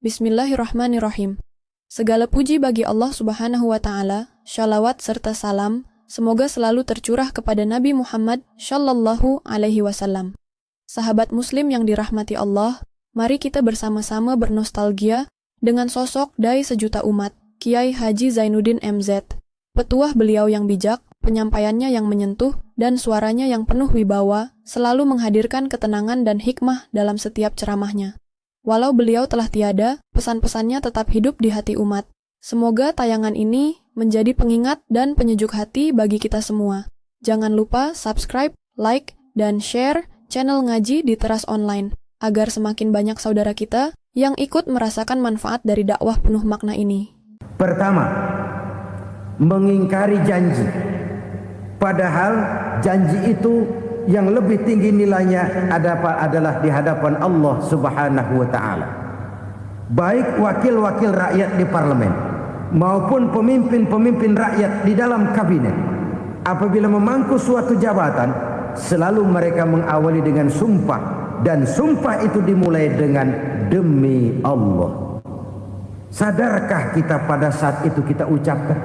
Bismillahirrahmanirrahim. Segala puji bagi Allah Subhanahu wa Ta'ala, shalawat serta salam semoga selalu tercurah kepada Nabi Muhammad Shallallahu Alaihi Wasallam. Sahabat Muslim yang dirahmati Allah, mari kita bersama-sama bernostalgia dengan sosok dai sejuta umat, Kiai Haji Zainuddin MZ. Petuah beliau yang bijak, penyampaiannya yang menyentuh, dan suaranya yang penuh wibawa, selalu menghadirkan ketenangan dan hikmah dalam setiap ceramahnya. Walau beliau telah tiada, pesan-pesannya tetap hidup di hati umat. Semoga tayangan ini menjadi pengingat dan penyejuk hati bagi kita semua. Jangan lupa subscribe, like, dan share channel ngaji di Teras Online, agar semakin banyak saudara kita yang ikut merasakan manfaat dari dakwah penuh makna ini. Pertama, mengingkari janji. Padahal janji itu yang lebih tinggi nilainya adalah di hadapan Allah Subhanahu wa Ta'ala. Baik wakil-wakil rakyat di parlemen maupun pemimpin-pemimpin rakyat di dalam kabinet, apabila memangku suatu jabatan, selalu mereka mengawali dengan sumpah, dan sumpah itu dimulai dengan demi Allah. Sadarkah kita pada saat itu kita ucapkan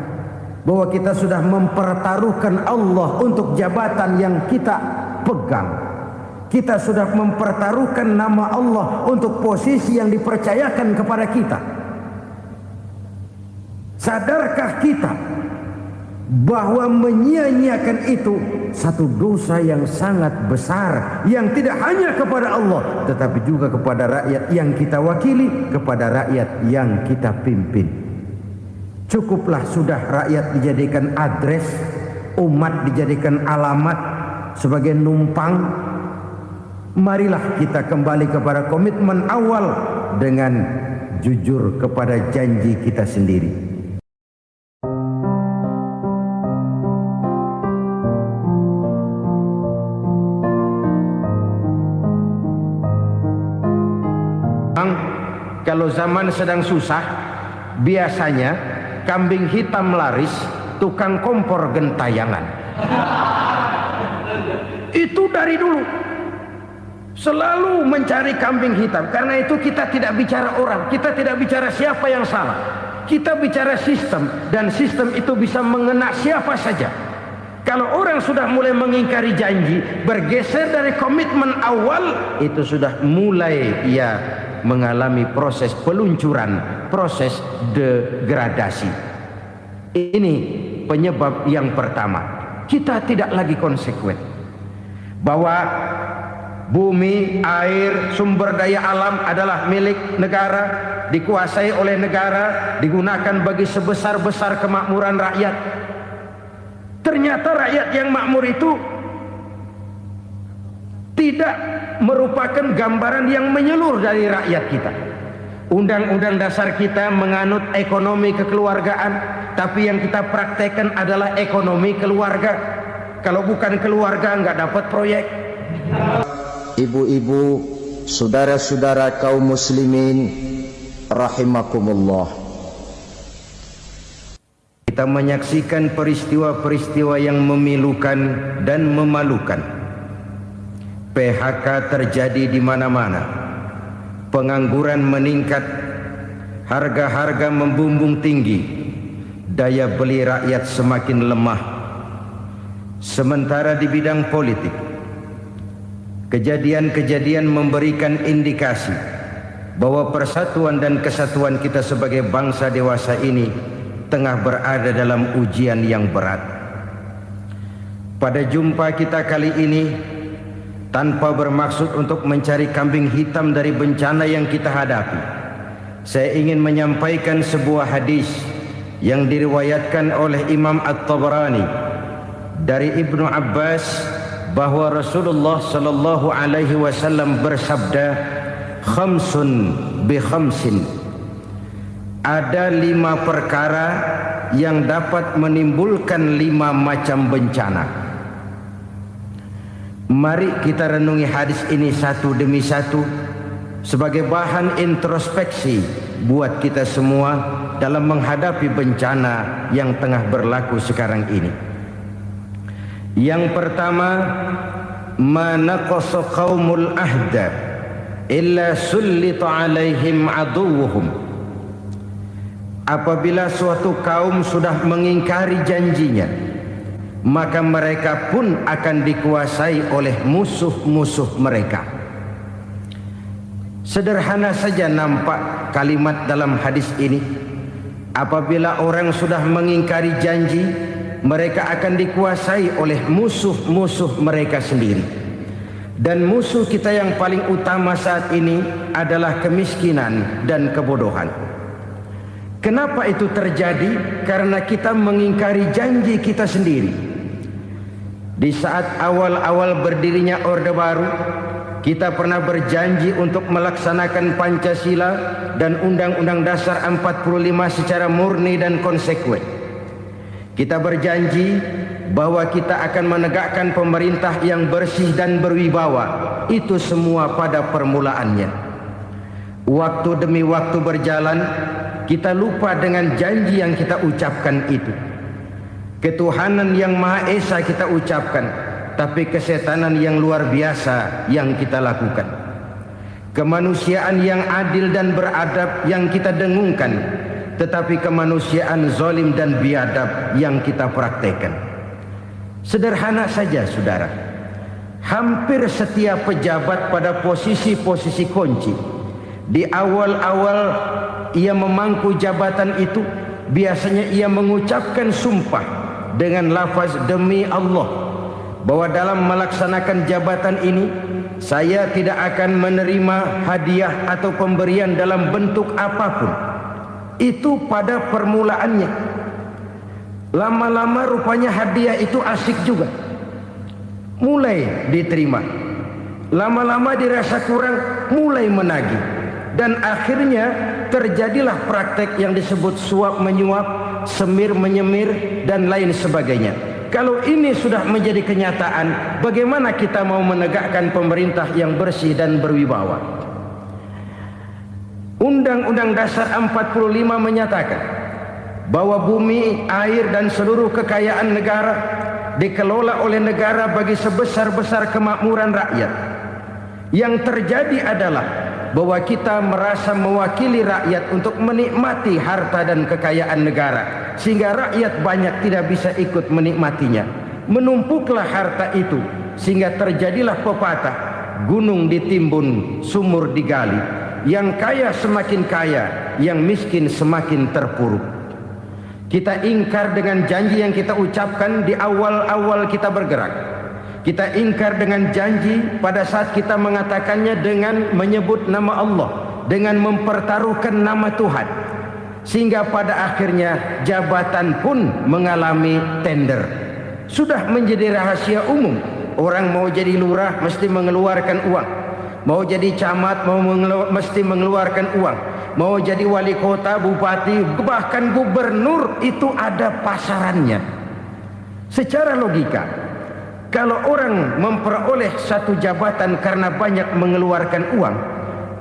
bahwa kita sudah mempertaruhkan Allah untuk jabatan yang kita pegang? Kita sudah mempertaruhkan nama Allah untuk posisi yang dipercayakan kepada kita. Sadarkah kita bahwa menyia-nyiakan itu satu dosa yang sangat besar, yang tidak hanya kepada Allah tetapi juga kepada rakyat yang kita wakili, kepada rakyat yang kita pimpin. Cukuplah sudah rakyat dijadikan adres, umat dijadikan alamat sebagai numpang. Marilah kita kembali kepada komitmen awal dengan jujur kepada janji kita sendiri. Kalau zaman sedang susah, biasanya kambing hitam laris, tukang kompor gentayangan. Itu dari dulu selalu mencari kambing hitam. Karena itu kita tidak bicara orang, kita tidak bicara siapa yang salah, kita bicara sistem, dan sistem itu bisa mengena siapa saja. Kalau orang sudah mulai mengingkari janji, bergeser dari komitmen awal, itu sudah mulai ia mengalami proses peluncuran, proses degradasi. Ini penyebab yang pertama. Kita tidak lagi konsekuen bahwa bumi, air, sumber daya alam adalah milik negara, dikuasai oleh negara, digunakan bagi sebesar-besar kemakmuran rakyat. Ternyata rakyat yang makmur itu tidak merupakan gambaran yang menyeluruh dari rakyat kita. Undang-undang dasar kita menganut ekonomi kekeluargaan, tapi yang kita praktekkan adalah ekonomi keluarga. Kalau bukan keluarga nggak dapat proyek. Ibu-ibu, saudara-saudara kaum muslimin rahimakumullah, kita menyaksikan peristiwa-peristiwa yang memilukan dan memalukan. PHK terjadi di mana-mana, pengangguran meningkat, harga-harga membumbung tinggi, daya beli rakyat semakin lemah. Sementara di bidang politik, kejadian-kejadian memberikan indikasi bahwa persatuan dan kesatuan kita sebagai bangsa dewasa ini tengah berada dalam ujian yang berat. Pada jumpa kita kali ini, tanpa bermaksud untuk mencari kambing hitam dari bencana yang kita hadapi, saya ingin menyampaikan sebuah hadis yang diriwayatkan oleh Imam At-Tabarani dari Ibnu Abbas, bahwa Rasulullah sallallahu alaihi wasallam bersabda, khamsun bi khamsin, ada 5 perkara yang dapat menimbulkan 5 macam bencana. Mari kita renungi hadis ini satu demi satu sebagai bahan introspeksi buat kita semua dalam menghadapi bencana yang tengah berlaku sekarang ini. Yang pertama, ma naqasa qaumul ahda illa sullita alaihim aduwuhum. Apabila suatu kaum sudah mengingkari janjinya, maka mereka pun akan dikuasai oleh musuh-musuh mereka. Sederhana saja nampak kalimat dalam hadis ini. Apabila orang sudah mengingkari janji, mereka akan dikuasai oleh musuh-musuh mereka sendiri. Dan musuh kita yang paling utama saat ini adalah kemiskinan dan kebodohan. Kenapa itu terjadi? Karena kita mengingkari janji kita sendiri. Di saat awal-awal berdirinya Orde Baru, kita pernah berjanji untuk melaksanakan Pancasila dan Undang-Undang Dasar 45 secara murni dan konsekuen. Kita berjanji bahwa kita akan menegakkan pemerintah yang bersih dan berwibawa. Itu semua pada permulaannya. Waktu demi waktu berjalan, kita lupa dengan janji yang kita ucapkan itu. Ketuhanan yang Maha Esa kita ucapkan, tapi kesetanan yang luar biasa yang kita lakukan. Kemanusiaan yang adil dan beradab yang kita dengungkan, tetapi kemanusiaan zalim dan biadab yang kita praktekkan. Sederhana saja saudara, hampir setiap pejabat pada posisi-posisi kunci, di awal-awal ia memangku jabatan itu, biasanya ia mengucapkan sumpah dengan lafaz demi Allah, bahwa dalam melaksanakan jabatan ini saya tidak akan menerima hadiah atau pemberian dalam bentuk apapun. Itu pada permulaannya. Lama-lama rupanya hadiah itu asik juga, mulai diterima. Lama-lama dirasa kurang, mulai menagih. Dan akhirnya terjadilah praktek yang disebut suap menyuap, semir menyemir, dan lain sebagainya. Kalau ini sudah menjadi kenyataan, bagaimana kita mau menegakkan pemerintah yang bersih dan berwibawa? Undang-Undang Dasar 45 menyatakan bahwa bumi, air, dan seluruh kekayaan negara dikelola oleh negara bagi sebesar-besar kemakmuran rakyat. Yang terjadi adalah bahwa kita merasa mewakili rakyat untuk menikmati harta dan kekayaan negara, sehingga rakyat banyak tidak bisa ikut menikmatinya. Menumpuklah harta itu sehingga terjadilah pepatah, gunung ditimbun, sumur digali. Yang kaya semakin kaya, yang miskin semakin terpuruk. Kita ingkar dengan janji yang kita ucapkan di awal-awal kita bergerak. Kita ingkar dengan janji pada saat kita mengatakannya dengan menyebut nama Allah, dengan mempertaruhkan nama Tuhan. Sehingga pada akhirnya jabatan pun mengalami tender. Sudah menjadi rahasia umum. Orang mau jadi lurah mesti mengeluarkan uang. Mau jadi camat mesti mengeluarkan uang. Mau jadi wali kota, bupati, bahkan gubernur, itu ada pasarannya. Secara logika, kalau orang memperoleh satu jabatan karena banyak mengeluarkan uang,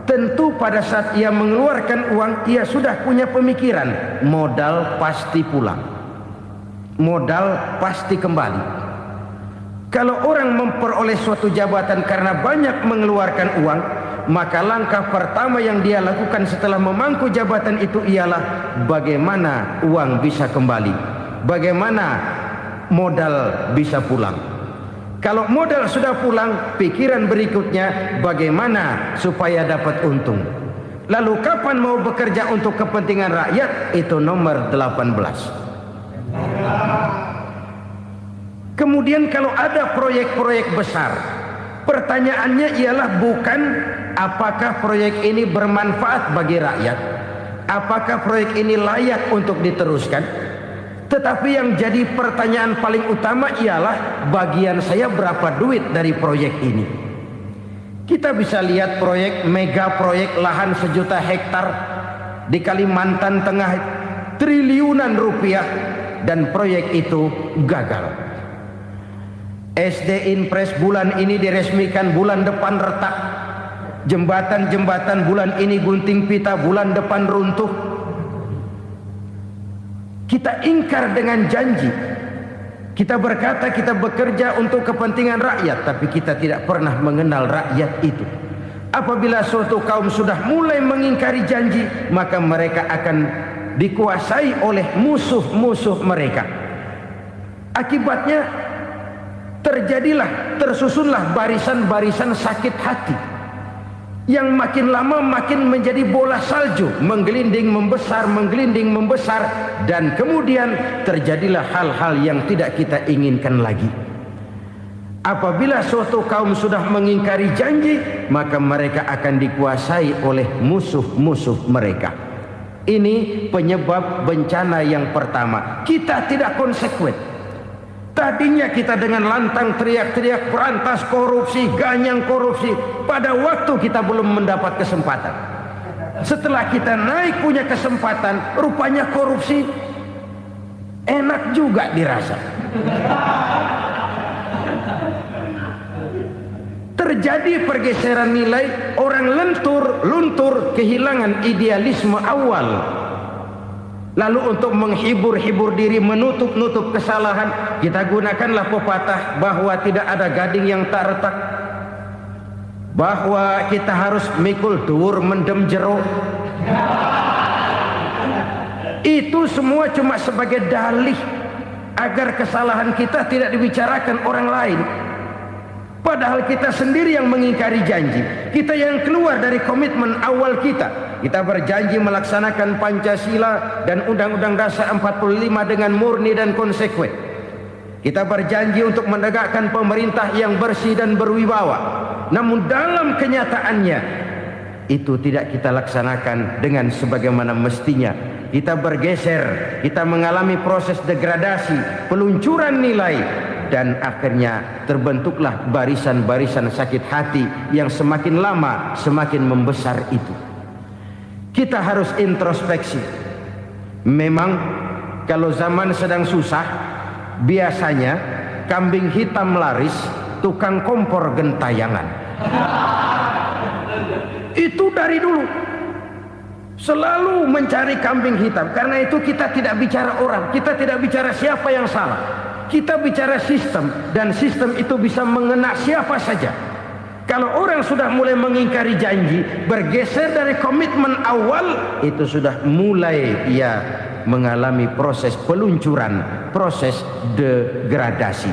tentu pada saat ia mengeluarkan uang, ia sudah punya pemikiran, modal pasti pulang, modal pasti kembali. Kalau orang memperoleh suatu jabatan karena banyak mengeluarkan uang, maka langkah pertama yang dia lakukan setelah memangku jabatan itu ialah bagaimana uang bisa kembali, bagaimana modal bisa pulang. Kalau modal sudah pulang, pikiran berikutnya bagaimana supaya dapat untung. Lalu kapan mau bekerja untuk kepentingan rakyat? Itu nomor 18. Kemudian kalau ada proyek-proyek besar, pertanyaannya ialah bukan apakah proyek ini bermanfaat bagi rakyat, apakah proyek ini layak untuk diteruskan, tetapi yang jadi pertanyaan paling utama ialah bagian saya berapa duit dari proyek ini. Kita bisa lihat proyek, mega proyek lahan 1 juta hektar di Kalimantan Tengah, triliunan rupiah, dan proyek itu gagal. SD Impres bulan ini diresmikan, bulan depan retak. Jembatan-jembatan bulan ini gunting pita, bulan depan runtuh. Kita ingkar dengan janji. Kita berkata kita bekerja untuk kepentingan rakyat, tapi kita tidak pernah mengenal rakyat itu. Apabila suatu kaum sudah mulai mengingkari janji, maka mereka akan dikuasai oleh musuh-musuh mereka. Akibatnya tersusunlah barisan-barisan sakit hati yang makin lama makin menjadi bola salju, menggelinding membesar, dan kemudian terjadilah hal-hal yang tidak kita inginkan lagi. Apabila suatu kaum sudah mengingkari janji, maka mereka akan dikuasai oleh musuh-musuh mereka. Ini penyebab bencana yang pertama. Kita tidak konsekuen. Tadinya kita dengan lantang teriak-teriak berantas korupsi, ganyang korupsi. Pada waktu kita belum mendapat kesempatan. Setelah kita naik punya kesempatan, rupanya korupsi enak juga dirasa. Terjadi pergeseran nilai, orang luntur, kehilangan idealisme awal. Lalu untuk menghibur diri, menutup kesalahan, kita gunakanlah pepatah bahwa tidak ada gading yang tak retak, bahwa kita harus mikul dur mendem jero. Itu semua cuma sebagai dalih agar kesalahan kita tidak dibicarakan orang lain. Padahal kita sendiri yang mengingkari janji. Kita yang keluar dari komitmen awal kita. Kita berjanji melaksanakan Pancasila dan Undang-Undang Dasar 45 dengan murni dan konsekuen. Kita berjanji untuk menegakkan pemerintah yang bersih dan berwibawa. Namun dalam kenyataannya itu tidak kita laksanakan dengan sebagaimana mestinya. Kita bergeser, kita mengalami proses degradasi, peluncuran nilai, dan akhirnya terbentuklah barisan-barisan sakit hati yang semakin lama semakin membesar itu. Kita harus introspeksi. Memang kalau zaman sedang susah, biasanya kambing hitam laris, tukang kompor gentayangan. Itu dari dulu selalu mencari kambing hitam. Karena itu kita tidak bicara orang, kita tidak bicara siapa yang salah, kita bicara sistem, dan sistem itu bisa mengena siapa saja. Kalau orang sudah mulai mengingkari janji, bergeser dari komitmen awal, itu sudah mulai ia mengalami proses peluncuran, proses degradasi.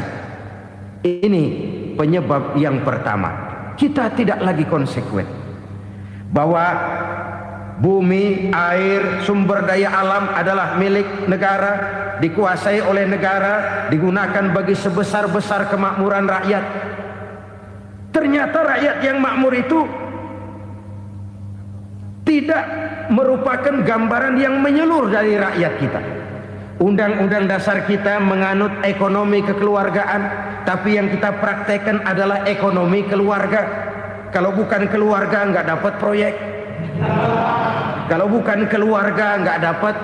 Ini penyebab yang pertama. Kita tidak lagi konsekuen bahwa bumi, air, sumber daya alam adalah milik negara, dikuasai oleh negara, digunakan bagi sebesar-besar kemakmuran rakyat. Ternyata rakyat yang makmur itu tidak merupakan gambaran yang menyeluruh dari rakyat kita. Undang-undang dasar kita menganut ekonomi kekeluargaan, tapi yang kita praktekkan adalah ekonomi keluarga. Kalau bukan keluarga nggak dapat proyek. Kalau bukan keluarga nggak dapat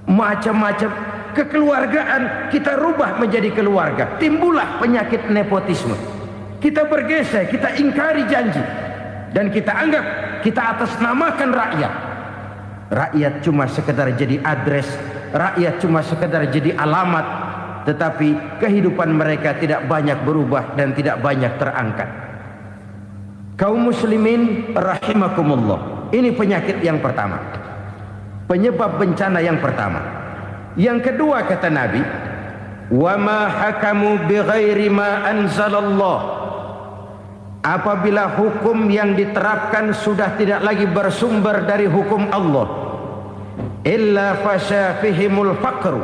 macam-macam. Kekeluargaan kita rubah menjadi keluarga. Timbullah penyakit nepotisme. Kita bergeser, kita ingkari janji, dan kita anggap kita atasnamakan rakyat. Rakyat cuma sekedar jadi address, rakyat cuma sekedar jadi alamat, tetapi kehidupan mereka tidak banyak berubah dan tidak banyak terangkat. Kaum muslimin rahimakumullah, ini penyakit yang pertama, penyebab bencana yang pertama. Yang kedua, kata Nabi, wa ma hakamu bighairi ma anzalallah. Apabila hukum yang diterapkan sudah tidak lagi bersumber dari hukum Allah, illa fasya fihimul faqru,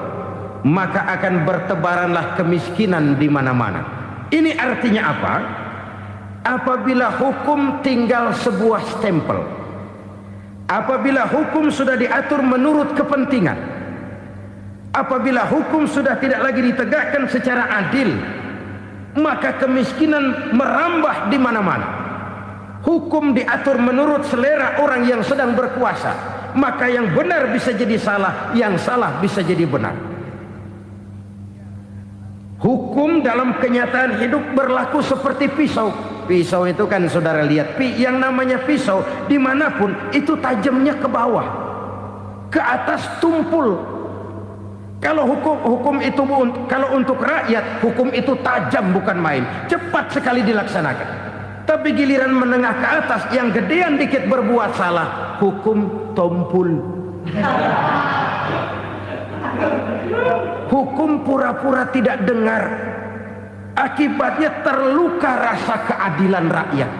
maka akan bertebaranlah kemiskinan di mana-mana. Ini artinya apa? Apabila hukum tinggal sebuah stempel, apabila hukum sudah diatur menurut kepentingan, apabila hukum sudah tidak lagi ditegakkan secara adil, maka kemiskinan merambah di mana-mana. Hukum diatur menurut selera orang yang sedang berkuasa, maka yang benar bisa jadi salah, yang salah bisa jadi benar. Hukum dalam kenyataan hidup berlaku seperti pisau. Pisau itu kan saudara lihat, yang namanya pisau dimanapun itu tajamnya ke bawah, ke atas tumpul. Kalau hukum itu, kalau untuk rakyat, hukum itu tajam bukan main, cepat sekali dilaksanakan. Tapi giliran menengah ke atas, yang gedean dikit berbuat salah, hukum tompul. Hukum pura-pura tidak dengar. Akibatnya terluka rasa keadilan rakyat.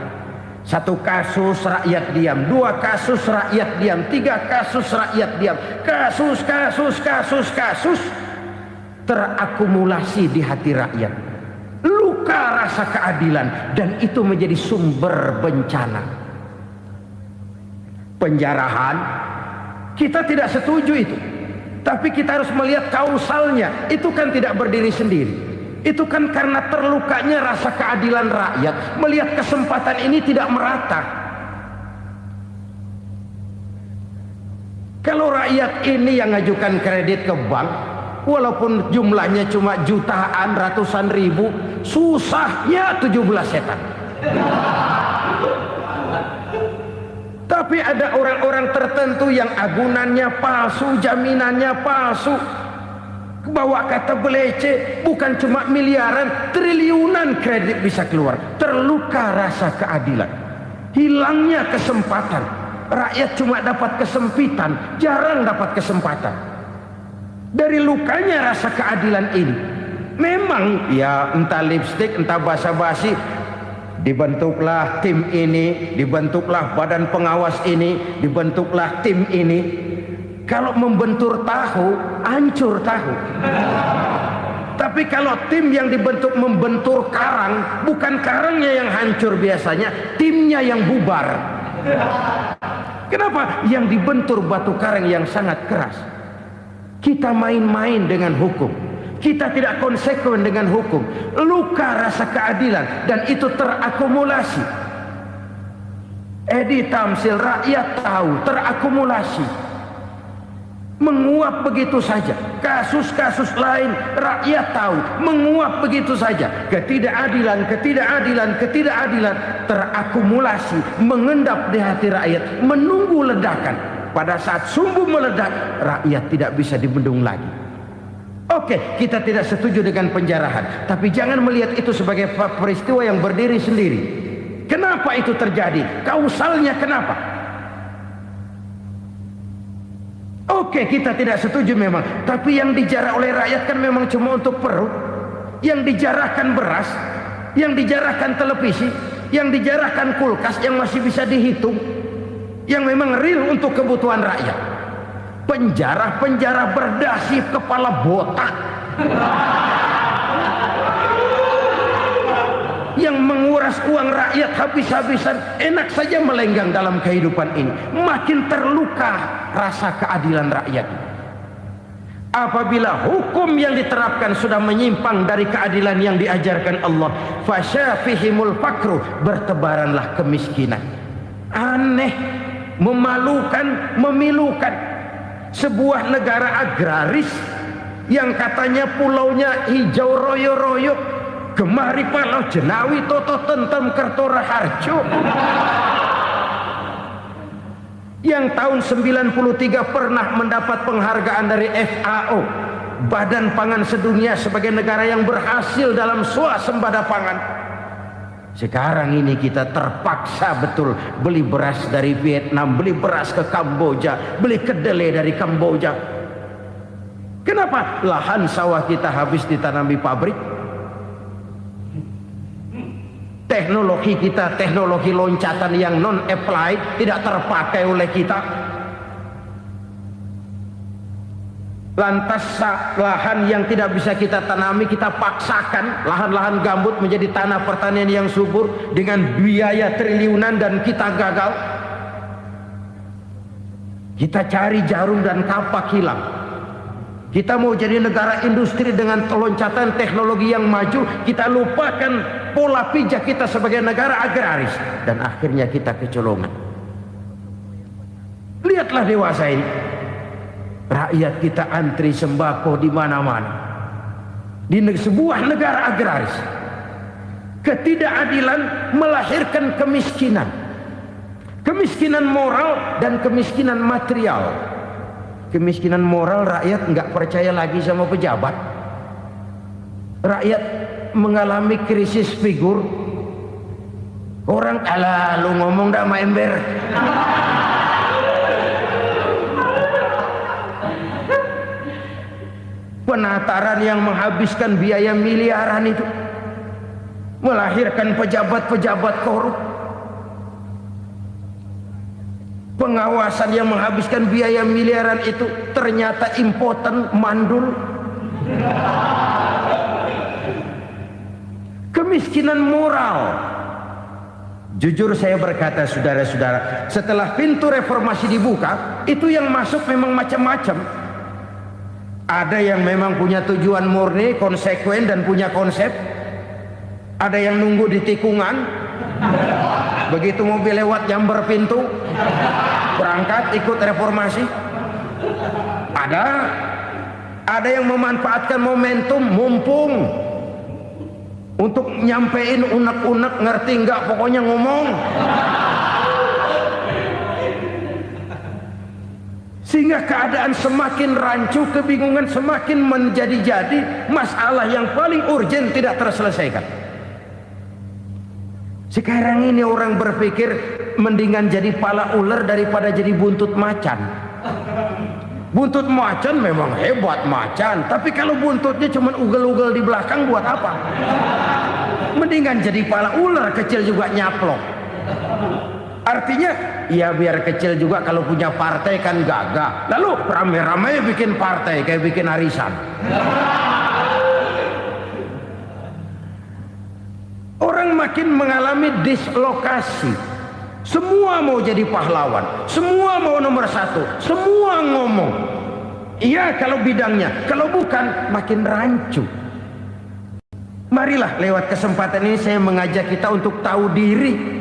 Satu kasus rakyat diam, dua kasus rakyat diam, tiga kasus rakyat diam. Kasus terakumulasi di hati rakyat. Luka rasa keadilan, dan itu menjadi sumber bencana. Penjarahan, kita tidak setuju itu. Tapi kita harus melihat kausalnya. Itu kan tidak berdiri sendiri. Itu kan karena terlukanya rasa keadilan rakyat. Melihat kesempatan ini tidak merata. Kalau rakyat ini yang ngajukan kredit ke bank, walaupun jumlahnya cuma jutaan, ratusan ribu, susahnya 17 setan. Tapi ada orang-orang tertentu yang agunannya palsu, jaminannya palsu, bawa kata belece, bukan cuma miliaran, triliunan kredit bisa keluar. Terluka rasa keadilan, hilangnya kesempatan. Rakyat cuma dapat kesempitan, jarang dapat kesempatan. Dari lukanya rasa keadilan ini, memang ya entah lipstik, entah basa-basi, dibentuklah tim ini, dibentuklah badan pengawas ini, dibentuklah tim ini. Kalau membentur tahu, hancur tahu. Tapi kalau tim yang dibentuk membentur karang, bukan karangnya yang hancur biasanya, timnya yang bubar. Kenapa? Yang dibentur batu karang yang sangat keras. Kita main-main dengan hukum, kita tidak konsekuen dengan hukum. Luka rasa keadilan, dan itu terakumulasi. Edi Tamsil, rakyat tahu, terakumulasi, menguap begitu saja. Kasus-kasus lain rakyat tahu, menguap begitu saja. Ketidakadilan terakumulasi, mengendap di hati rakyat, menunggu ledakan. Pada saat sumbu meledak, rakyat tidak bisa dibendung lagi. Oke, kita tidak setuju dengan penjarahan, tapi jangan melihat itu sebagai peristiwa yang berdiri sendiri. Kenapa itu terjadi? Kausalnya kenapa? Oke, kita tidak setuju memang, tapi yang dijarah oleh rakyat kan memang cuma untuk perut. Yang dijarahkan beras, yang dijarahkan televisi, yang dijarahkan kulkas yang masih bisa dihitung, yang memang real untuk kebutuhan rakyat. Penjara berdasi kepala botak yang menguras uang rakyat habis-habisan, enak saja melenggang dalam kehidupan ini. Makin terluka rasa keadilan rakyat. Apabila hukum yang diterapkan sudah menyimpang dari keadilan yang diajarkan Allah, fasyafihimul fakru, bertebaranlah kemiskinan. Aneh, memalukan, memilukan. Sebuah negara agraris yang katanya pulaunya hijau royo-royo, Gemari Palau Jenawi Toto Tentem Kertora Harjo, yang tahun 93 pernah mendapat penghargaan dari FAO, Badan Pangan Sedunia, sebagai negara yang berhasil dalam swasembada pangan. Sekarang ini kita terpaksa betul beli beras dari Vietnam, beli beras ke Kamboja, beli kedelai dari Kamboja. Kenapa? Lahan sawah kita habis ditanami pabrik. Teknologi kita, teknologi loncatan yang non-applied, tidak terpakai oleh kita. Lantas lahan yang tidak bisa kita tanami, kita paksakan lahan-lahan gambut menjadi tanah pertanian yang subur dengan biaya triliunan, dan kita gagal. Kita cari jarum dan kapak hilang. Kita mau jadi negara industri dengan loncatan teknologi yang maju, kita lupakan pola pijak kita sebagai negara agraris, dan akhirnya kita kecolongan. Lihatlah dewasa ini. Rakyat kita antri sembako di mana-mana. Di sebuah negara agraris, ketidakadilan melahirkan kemiskinan. Kemiskinan moral dan kemiskinan material. Kemiskinan moral, rakyat nggak percaya lagi sama pejabat. Rakyat mengalami krisis figur. Orang alah lu ngomong dah sama ember. Penataran yang menghabiskan biaya miliaran itu melahirkan pejabat-pejabat korup. Pengawasan yang menghabiskan biaya miliaran itu ternyata impoten, mandul. Kemiskinan moral. Jujur saya berkata saudara-saudara, setelah pintu reformasi dibuka, itu yang masuk memang macam-macam. Ada yang memang punya tujuan murni, konsekuen dan punya konsep. Ada yang nunggu di tikungan, begitu mobil lewat nyamber pintu, berangkat ikut reformasi. Ada yang memanfaatkan momentum mumpung untuk nyampein unek-unek, ngerti nggak, pokoknya ngomong. Sehingga keadaan semakin rancu, kebingungan semakin menjadi-jadi, masalah yang paling urgen tidak terselesaikan. Sekarang ini orang berpikir mendingan jadi pala ular daripada jadi buntut macan. Buntut macan memang hebat macan, tapi kalau buntutnya cuma ugel-ugel di belakang buat apa? Mendingan jadi pala ular, kecil juga nyaplok. Artinya ya biar kecil juga kalau punya partai kan gagah. Lalu rame-rame bikin partai kayak bikin arisan. Orang makin mengalami dislokasi. Semua mau jadi pahlawan, semua mau nomor satu, semua ngomong. Iya kalau bidangnya, kalau bukan makin rancu. Marilah lewat kesempatan ini saya mengajak kita untuk tahu diri.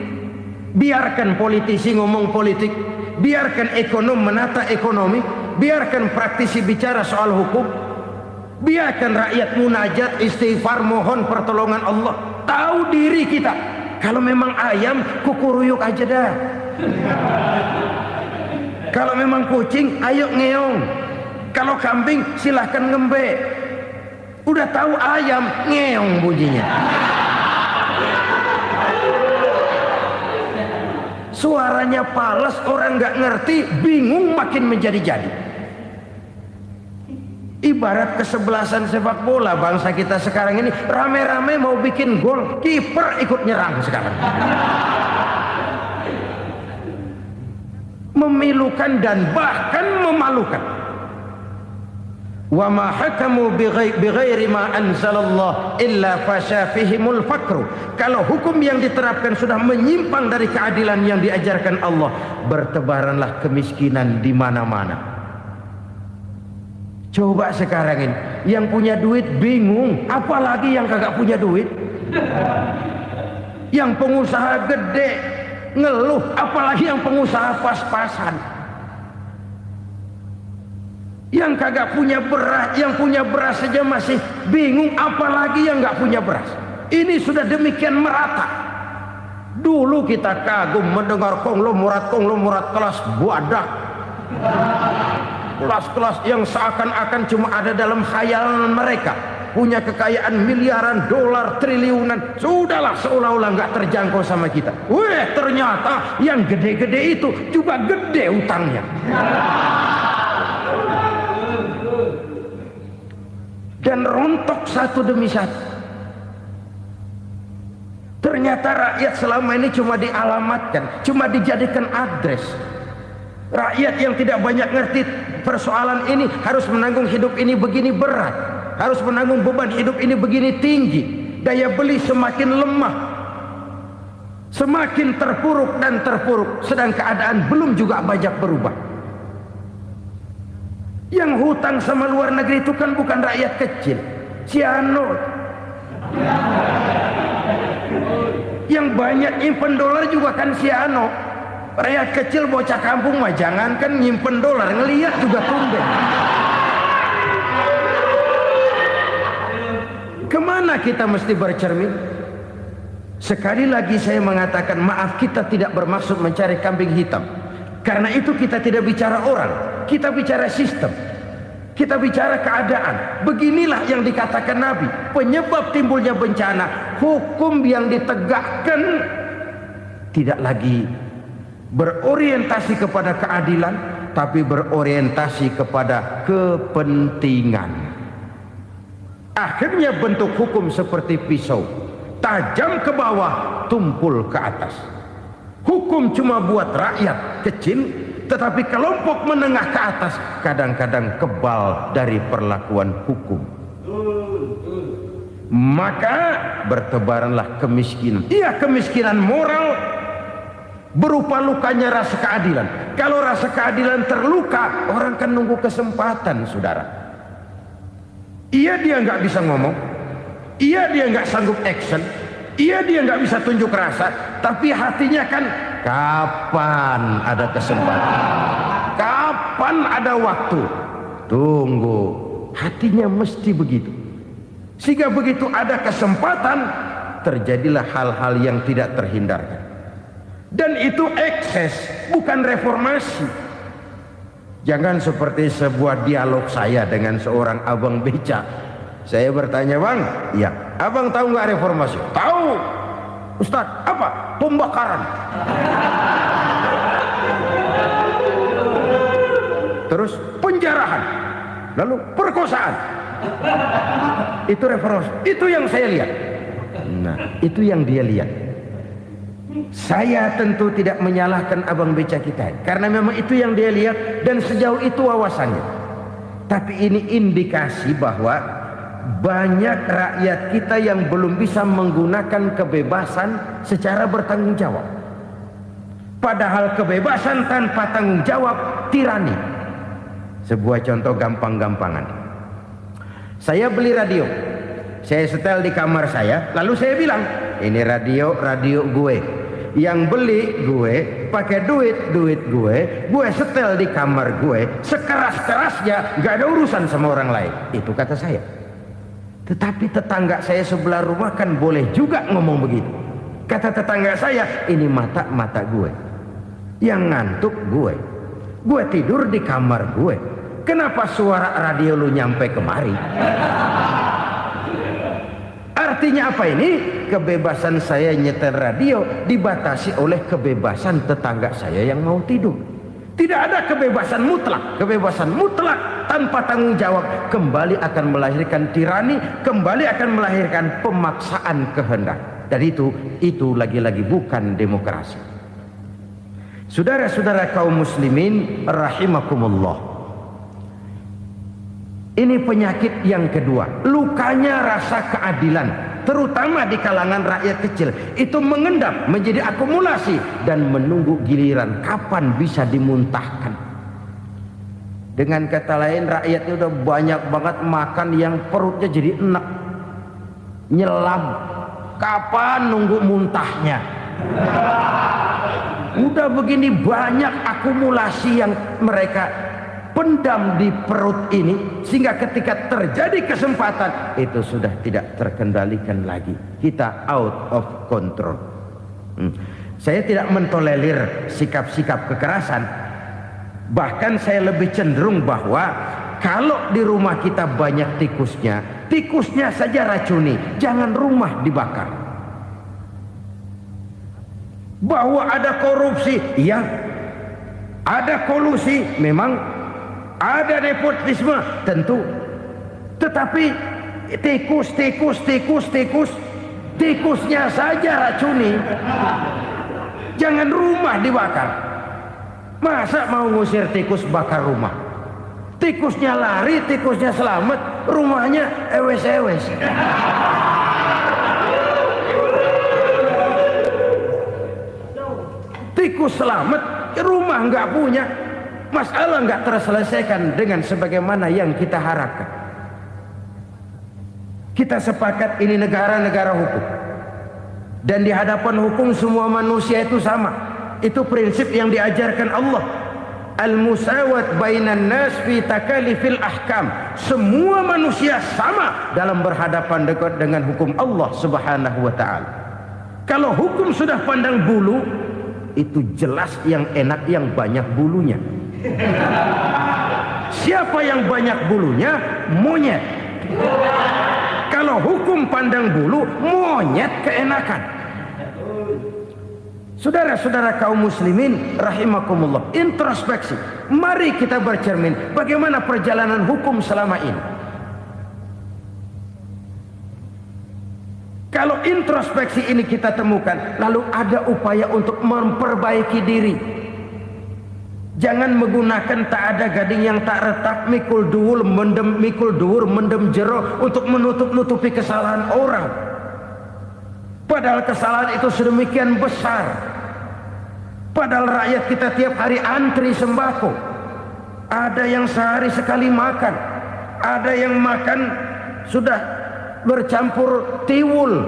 Biarkan politisi ngomong politik, biarkan ekonom menata ekonomi, biarkan praktisi bicara soal hukum, biarkan rakyat munajat, istighfar, mohon pertolongan Allah. Tahu diri kita. Kalau memang ayam, kukuruyuk aja dah. Kalau memang kucing, ayo ngeong. Kalau kambing, silahkan ngembe. Udah tahu ayam, ngeong bunyinya. Suaranya palas, orang nggak ngerti, bingung, makin menjadi-jadi. Ibarat kesebelasan sepak bola bangsa kita sekarang ini, rame-rame mau bikin gol, kiper ikut nyerang sekarang. Memilukan dan bahkan memalukan. Wa ma hakamu bighairi ma anzalallah illa fasha fihimul fakru. Kalau hukum yang diterapkan sudah menyimpang dari keadilan yang diajarkan Allah, bertebaranlah kemiskinan di mana-mana. Coba sekarang ini yang punya duit bingung, apalagi yang kagak punya duit. Yang pengusaha gede ngeluh, apalagi yang pengusaha pas-pasan. Yang kagak punya beras, yang punya beras saja masih bingung, apalagi yang nggak punya beras. Ini sudah demikian merata. Dulu kita kagum mendengar konglomerat kelas buadah, kelas-kelas yang seakan-akan cuma ada dalam khayalan mereka, punya kekayaan miliaran dolar, triliunan. Sudahlah, seolah-olah nggak terjangkau sama kita. Weh, ternyata yang gede-gede itu juga gede utangnya. Dan rontok satu demi satu. Ternyata rakyat selama ini cuma dialamatkan, cuma dijadikan address. Rakyat yang tidak banyak ngerti persoalan ini harus menanggung hidup ini begini berat, harus menanggung beban hidup ini begini tinggi. Daya beli semakin lemah, semakin terpuruk dan terpuruk, sedang keadaan belum juga banyak berubah. Yang hutang sama luar negeri itu kan bukan rakyat kecil, Ciano. Yang banyak nyimpen dolar juga kan Ciano. Rakyat kecil bocah kampung mah jangankan nyimpen dolar, ngelihat juga tumben. Kemana kita mesti bercermin? Sekali lagi saya mengatakan maaf, kita tidak bermaksud mencari kambing hitam. Karena itu kita tidak bicara orang, kita bicara sistem, kita bicara keadaan. Beginilah yang dikatakan Nabi, penyebab timbulnya bencana, hukum yang ditegakkan tidak lagi berorientasi kepada keadilan, tapi berorientasi kepada kepentingan. Akhirnya bentuk hukum seperti pisau, tajam ke bawah, tumpul ke atas. Hukum cuma buat rakyat kecil, tetapi kelompok menengah ke atas kadang-kadang kebal dari perlakuan hukum. Maka bertebaranlah kemiskinan. Iya, kemiskinan moral berupa lukanya rasa keadilan. Kalau rasa keadilan terluka, orang kan nunggu kesempatan, saudara. Iya, dia nggak bisa ngomong. Iya, dia nggak sanggup action. Iya, dia nggak bisa tunjuk rasa. Tapi hatinya kan, kapan ada kesempatan? Kapan ada waktu? Tunggu. Hatinya mesti begitu. Sehingga begitu ada kesempatan, terjadilah hal-hal yang tidak terhindarkan. Dan itu ekses, bukan reformasi. Jangan seperti sebuah dialog saya dengan seorang abang beca. Saya bertanya, bang, ya, abang tahu nggak reformasi? Tahu. Ustaz, apa? Pembakaran. Terus penjarahan. Lalu perkosaan. Itu reformasi. Itu yang saya lihat. Nah, itu yang dia lihat. Saya tentu tidak menyalahkan abang beca kita, karena memang itu yang dia lihat dan sejauh itu wawasannya. Tapi ini indikasi bahwa banyak rakyat kita yang belum bisa menggunakan kebebasan secara bertanggung jawab. Padahal kebebasan tanpa tanggung jawab tirani. Sebuah contoh gampang-gampangan. Saya beli radio, saya setel di kamar saya, lalu saya bilang, ini radio gue. Yang beli gue, pakai duit gue setel di kamar gue, sekeras-kerasnya, gak ada urusan sama orang lain. Itu kata saya. Tetapi tetangga saya sebelah rumah kan boleh juga ngomong begitu. Kata tetangga saya, ini mata gue, yang ngantuk gue tidur di kamar gue. Kenapa suara radio lu nyampe kemari? Artinya apa ini? Kebebasan saya nyetel radio dibatasi oleh kebebasan tetangga saya yang mau tidur. Tidak ada kebebasan mutlak. Kebebasan mutlak tanpa tanggung jawab kembali akan melahirkan tirani, kembali akan melahirkan pemaksaan kehendak. Dan itu lagi-lagi bukan demokrasi. Saudara-saudara kaum muslimin rahimakumullah. Ini penyakit yang kedua, lukanya rasa keadilan, terutama di kalangan rakyat kecil. Itu mengendap menjadi akumulasi dan menunggu giliran kapan bisa dimuntahkan. Dengan kata lain, rakyatnya udah banyak banget makan yang perutnya jadi enak, nyelam. Kapan nunggu muntahnya? Udah begini banyak akumulasi yang mereka pendam di perut ini, sehingga ketika terjadi kesempatan itu sudah tidak terkendalikan lagi. Kita out of control. Saya tidak mentolerir sikap-sikap kekerasan. Bahkan saya lebih cenderung bahwa kalau di rumah kita banyak tikusnya saja racuni, jangan rumah dibakar. Bahwa ada korupsi, ya, ada kolusi, memang ada nepotisme, tentu. Tetapi tikusnya saja racuni. Jangan rumah dibakar. Masa mau ngusir tikus bakar rumah? Tikusnya lari, tikusnya selamat, rumahnya ewes-ewes. Tikus selamat, rumah nggak punya. Masalah nggak terselesaikan dengan sebagaimana yang kita harapkan. Kita sepakat ini negara hukum, dan di hadapan hukum semua manusia itu sama. Itu prinsip yang diajarkan Allah. Al-musawat bainan nas fi takalifil ahkam. Semua manusia sama dalam berhadapan dengan hukum Allah Subhanahu wa taala. Kalau hukum sudah pandang bulu, itu jelas yang enak yang banyak bulunya. Siapa yang banyak bulunya? Monyet. Kalau hukum pandang bulu, monyet keenakan. Saudara-saudara kaum muslimin rahimakumullah, introspeksi. Mari kita bercermin bagaimana perjalanan hukum selama ini. Kalau introspeksi ini kita temukan, lalu ada upaya untuk memperbaiki diri. Jangan menggunakan tak ada gading yang tak retak, mikul duwul mendem jero untuk menutup-nutupi kesalahan orang. Padahal kesalahan itu sedemikian besar. Padahal rakyat kita tiap hari antri sembako. Ada yang sehari sekali makan, ada yang makan sudah bercampur tiwul,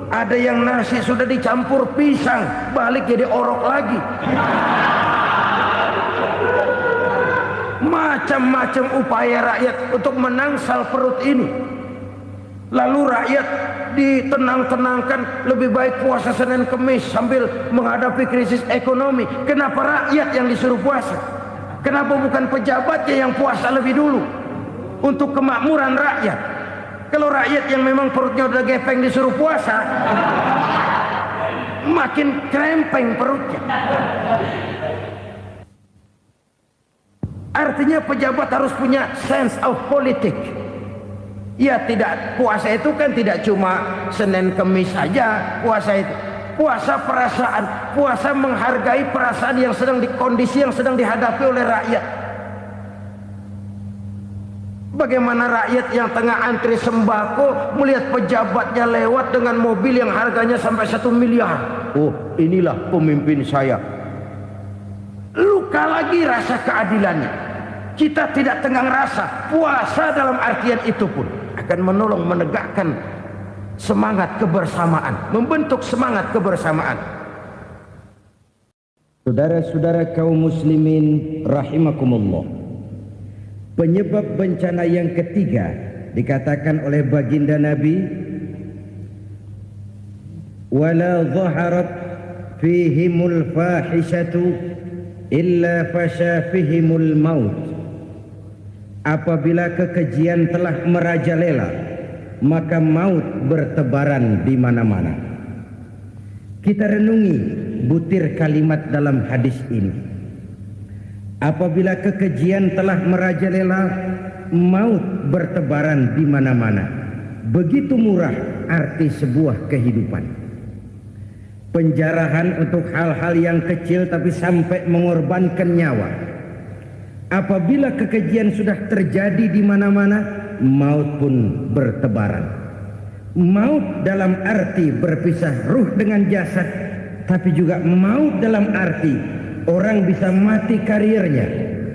ada yang nasi sudah dicampur pisang, balik jadi orok lagi. Macam-macam upaya rakyat untuk menangsal perut ini. Lalu rakyat ditenang-tenangkan, lebih baik puasa Senin Kemis sambil menghadapi krisis ekonomi. Kenapa rakyat yang disuruh puasa? Kenapa bukan pejabatnya yang puasa lebih dulu untuk kemakmuran rakyat? Kalau rakyat yang memang perutnya udah gepeng disuruh puasa, makin krempeng perutnya. Artinya pejabat harus punya sense of politics. Ya, tidak, puasa itu kan tidak cuma Senin Kemis saja puasa itu. Puasa perasaan, puasa menghargai perasaan yang sedang kondisi yang sedang dihadapi oleh rakyat. Bagaimana rakyat yang tengah antri sembako melihat pejabatnya lewat dengan mobil yang harganya sampai 1 miliar. Oh, inilah pemimpin saya. Luka lagi rasa keadilannya. Kita tidak tenggang rasa. Puasa dalam artian itu pun akan menolong menegakkan semangat kebersamaan, membentuk semangat kebersamaan. Saudara-saudara kaum muslimin rahimakumullah, penyebab bencana yang ketiga dikatakan oleh baginda Nabi, wala dhaharat fihimul fahishatu illa fasha fihimul maut. Apabila kekejian telah merajalela, maka maut bertebaran di mana-mana. Kita renungi butir kalimat dalam hadis ini. Apabila kekejian telah merajalela, maut bertebaran di mana-mana. Begitu murah arti sebuah kehidupan. Penjarahan untuk hal-hal yang kecil tapi sampai mengorbankan nyawa. Apabila kekejian sudah terjadi di mana-mana, maut pun bertebaran. Maut dalam arti berpisah ruh dengan jasad, tapi juga maut dalam arti orang bisa mati karirnya,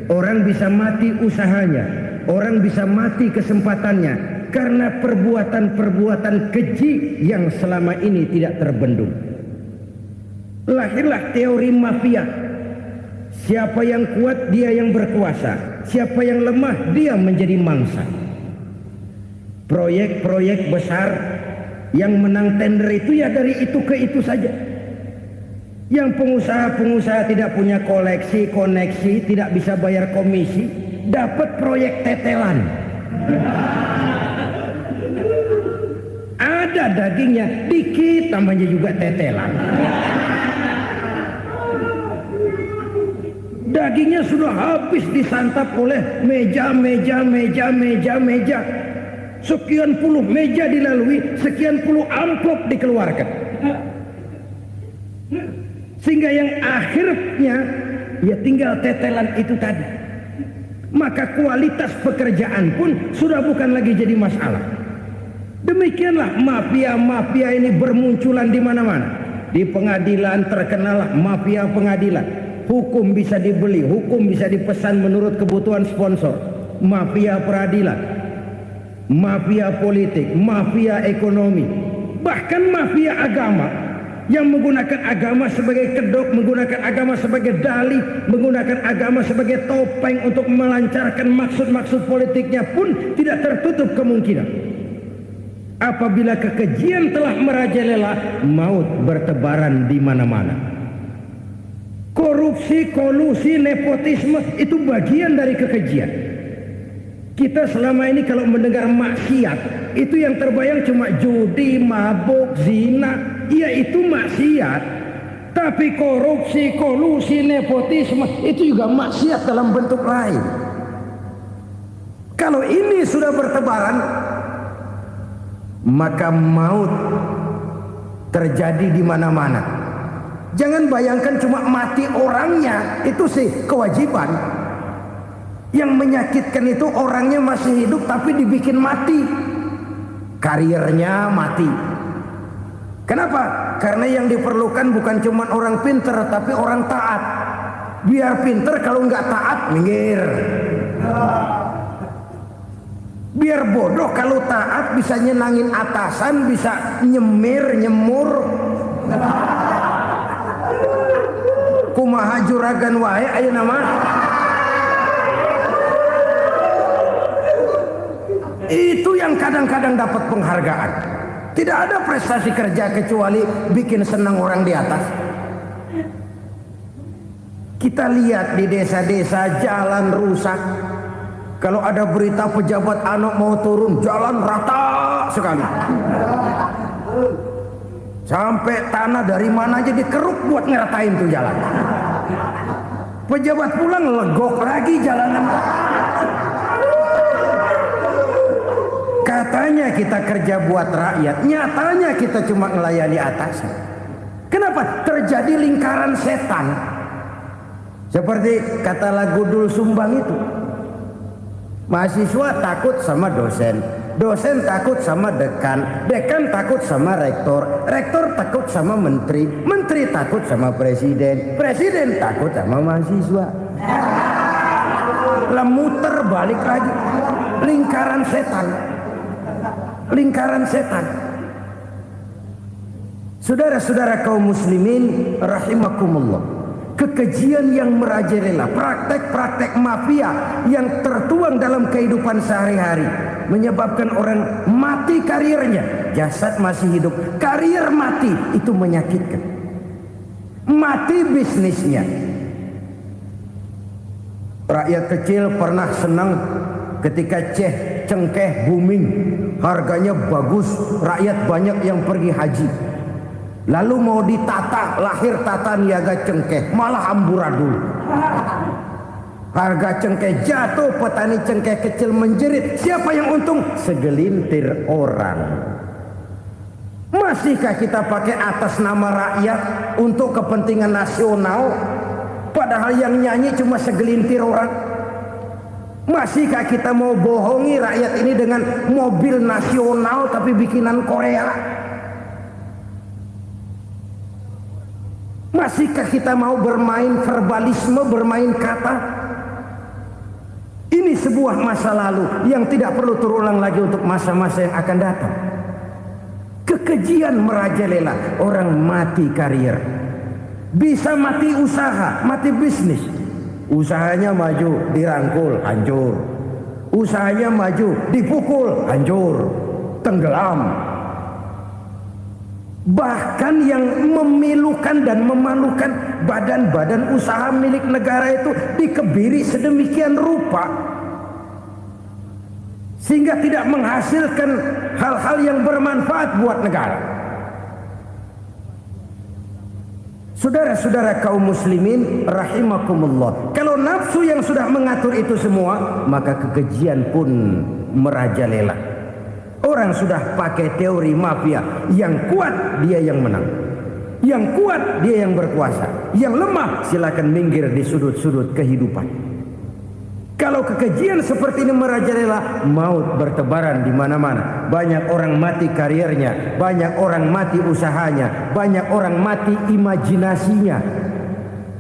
orang bisa mati usahanya, orang bisa mati kesempatannya karena perbuatan-perbuatan keji yang selama ini tidak terbendung. Lahirlah teori mafia. Siapa yang kuat dia yang berkuasa, siapa yang lemah dia menjadi mangsa. Proyek-proyek besar yang menang tender itu ya dari itu ke itu saja. Yang pengusaha-pengusaha tidak punya koneksi, tidak bisa bayar komisi, dapat proyek tetelan. Ada dagingnya dikit, tambahnya juga tetelan. Dagingnya sudah habis disantap oleh meja. Sekian puluh meja dilalui, sekian puluh amplop dikeluarkan. Sehingga yang akhirnya ya tinggal tetelan itu tadi. Maka kualitas pekerjaan pun sudah bukan lagi jadi masalah. Demikianlah mafia-mafia ini bermunculan di mana-mana. Di pengadilan terkenal mafia pengadilan. Hukum bisa dibeli, hukum bisa dipesan menurut kebutuhan sponsor. Mafia peradilan, mafia politik, mafia ekonomi, bahkan mafia agama yang menggunakan agama sebagai kedok, menggunakan agama sebagai dalih, menggunakan agama sebagai topeng untuk melancarkan maksud-maksud politiknya pun tidak tertutup kemungkinan. Apabila kekejian telah merajalela, maut bertebaran di mana-mana. Korupsi, kolusi, nepotisme itu bagian dari kekejian. Kita selama ini kalau mendengar maksiat, itu yang terbayang cuma judi, mabuk, zina. Iya, itu maksiat. Tapi korupsi, kolusi, nepotisme itu juga maksiat dalam bentuk lain. Kalau ini sudah bertebaran, maka maut terjadi di mana-mana. Jangan bayangkan cuma mati orangnya, itu sih kewajiban. Yang menyakitkan itu orangnya masih hidup tapi dibikin mati, karirnya mati. Kenapa? Karena yang diperlukan bukan cuma orang pinter tapi orang taat. Biar pinter, kalau nggak taat minggir. Biar bodoh, kalau taat bisa nyenangin atasan, bisa nyemir, nyemur. Kumaha juragan wae ayo nama. Itu yang kadang-kadang dapat penghargaan. Tidak ada prestasi kerja kecuali bikin senang orang di atas. Kita lihat di desa-desa jalan rusak. Kalau ada berita pejabat anak mau turun, jalan rata sekali. Sampai tanah dari mana aja dikeruk buat ngeratain tuh jalan. Pejabat pulang legok lagi jalanan. Katanya kita kerja buat rakyat, nyatanya kita cuma melayani atasan. Kenapa? Terjadi lingkaran setan. Seperti kata lagu Dul Sumbang itu. Mahasiswa takut sama dosen, dosen takut sama dekan, dekan takut sama rektor, rektor takut sama menteri, menteri takut sama presiden, presiden takut sama mahasiswa. Lah muter balik lagi. Lingkaran setan. Lingkaran setan. Saudara-saudara kaum muslimin rahimakumullah, kekejian yang merajalela, praktek-praktek mafia yang tertuang dalam kehidupan sehari-hari menyebabkan orang mati karirnya, jasad masih hidup, karir mati, itu menyakitkan. Mati bisnisnya. Rakyat kecil pernah senang ketika cengkeh booming, harganya bagus, rakyat banyak yang pergi haji. Lalu mau ditata, lahir tata niaga cengkeh, malah amburadul. Harga cengkeh jatuh, petani cengkeh kecil menjerit. Siapa yang untung? Segelintir orang. Masihkah kita pakai atas nama rakyat untuk kepentingan nasional, padahal yang nyanyi cuma segelintir orang? Masihkah kita mau bohongi rakyat ini dengan mobil nasional tapi bikinan Korea? Masihkah kita mau bermain verbalisme, bermain kata? Ini sebuah masa lalu yang tidak perlu terulang lagi untuk masa-masa yang akan datang. Kekejian merajalela, orang mati karir. Bisa mati usaha, mati bisnis. Usahanya maju, dirangkul, hancur. Usahanya maju, dipukul, hancur, tenggelam. Bahkan yang memilukan dan memalukan badan-badan usaha milik negara itu dikebiri sedemikian rupa sehingga tidak menghasilkan hal-hal yang bermanfaat buat negara. Saudara-saudara kaum muslimin rahimakumullah, kalau nafsu yang sudah mengatur itu semua, maka kekejian pun merajalela. Orang sudah pakai teori mafia, yang kuat dia yang menang, yang kuat dia yang berkuasa, yang lemah silakan minggir di sudut-sudut kehidupan. Kalau kekejian seperti ini merajalela, maut bertebaran di mana-mana. Banyak orang mati karirnya, banyak orang mati usahanya, banyak orang mati imajinasinya.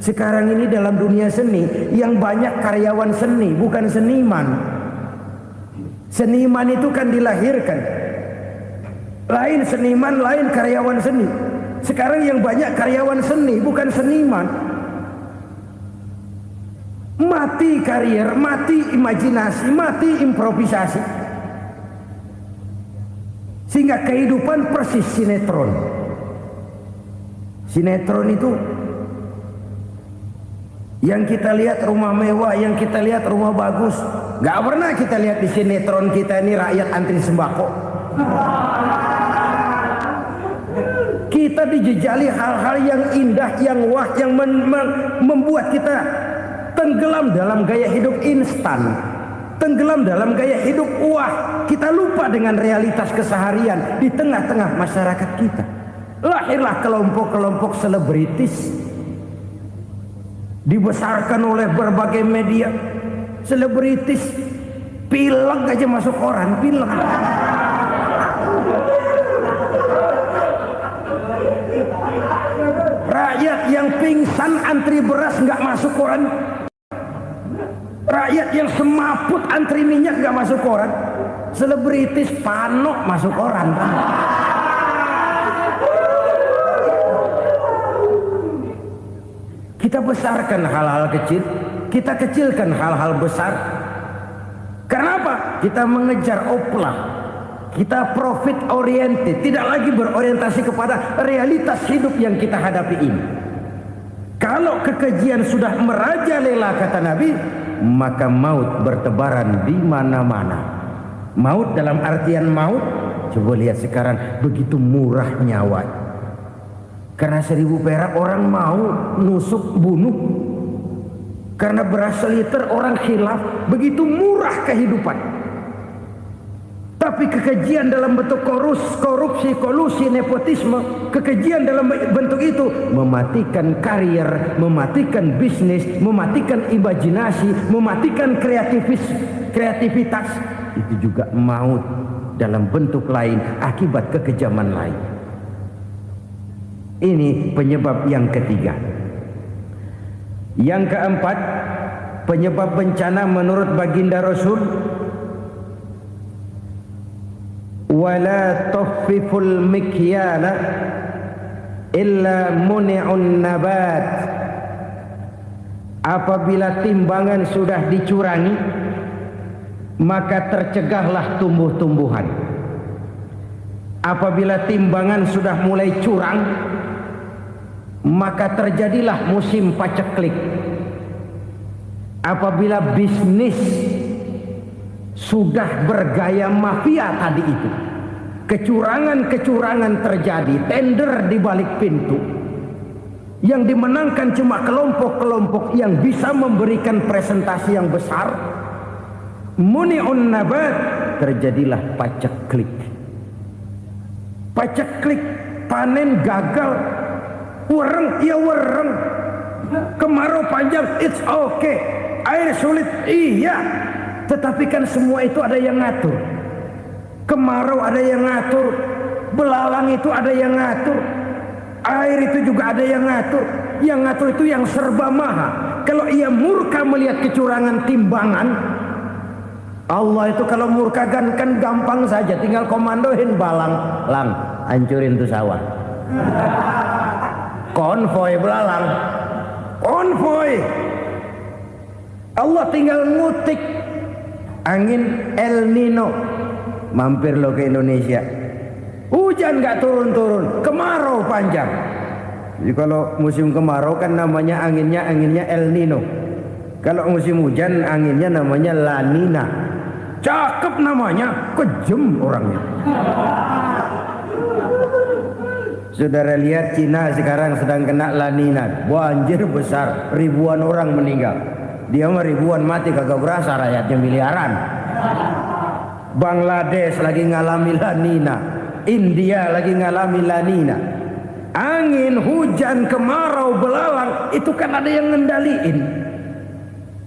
Sekarang ini dalam dunia seni yang banyak karyawan seni, bukan seniman. Seniman itu kan dilahirkan, lain seniman, lain karyawan seni. Sekarang yang banyak karyawan seni, bukan seniman. Mati karir, mati imajinasi, mati improvisasi. Sehingga kehidupan persis sinetron. Sinetron itu yang kita lihat rumah mewah, yang kita lihat rumah bagus. Gak pernah kita lihat di sinetron kita ini rakyat antri sembako. Kita dijejali hal-hal yang indah, yang wah, yang membuat kita tenggelam dalam gaya hidup instan, tenggelam dalam gaya hidup wah. Kita lupa dengan realitas keseharian di tengah-tengah masyarakat kita. Lahirlah kelompok-kelompok selebritis, dibesarkan oleh berbagai media. Selebritis pilek aja masuk koran, pilek. Rakyat yang pingsan antri beras nggak masuk koran. Rakyat yang semaput antri minyak nggak masuk koran. Selebritis panok masuk koran. Kita besarkan hal-hal kecil, kita kecilkan hal-hal besar. Karena apa? Kita mengejar oplah. Kita profit oriented, tidak lagi berorientasi kepada realitas hidup yang kita hadapi ini. Kalau kekejian sudah merajalela, kata Nabi, maka maut bertebaran di mana-mana. Maut dalam artian maut, coba lihat sekarang begitu murah nyawa. Karena 1000 perak orang mau nusuk bunuh. Karena beras seliter orang khilaf, begitu murah kehidupan. Tapi kekejian dalam bentuk korupsi, kolusi, nepotisme, kekejian dalam bentuk itu mematikan karier, mematikan bisnis, mematikan imajinasi, mematikan kreativitas. Itu juga maut dalam bentuk lain akibat kekejaman lain. Ini penyebab yang ketiga. Yang keempat, penyebab bencana menurut baginda Rasul, wala tuffiful mikyala illa muni'un nabat. Apabila timbangan sudah dicurangi, maka tercegahlah tumbuh-tumbuhan. Apabila timbangan sudah mulai curang, maka terjadilah musim paceklik. Apabila bisnis sudah bergaya mafia tadi itu, kecurangan-kecurangan terjadi, tender di balik pintu, yang dimenangkan cuma kelompok-kelompok yang bisa memberikan presentasi yang besar, muni'un nabat, terjadilah paceklik. Paceklik, panen gagal, wereng, ya wereng, kemarau panjang, it's okay, air sulit, iya. Tetapi kan semua itu ada yang ngatur. Kemarau ada yang ngatur, belalang itu ada yang ngatur, air itu juga ada yang ngatur. Yang ngatur itu yang serba maha. Kalau ia murka melihat kecurangan timbangan, Allah itu kalau murka kan gampang saja, tinggal komandoin balang, lang, hancurin tuh sawah. Konvoy belalang, konvoy. Allah tinggal ngutik. Angin El Nino, mampir lo ke Indonesia. Hujan gak turun-turun, kemarau panjang. Jadi kalau musim kemarau kan namanya anginnya El Nino. Kalau musim hujan anginnya namanya La Nina. Cakep namanya, kejem orangnya. Saudara lihat Cina sekarang sedang kena La Nina, banjir besar, ribuan orang meninggal. Dia mah ribuan mati kagak berasa, rakyatnya miliaran. Bangladesh lagi ngalami La Nina, India lagi ngalami La Nina. Angin, hujan, kemarau, belalang, itu kan ada yang ngendaliin.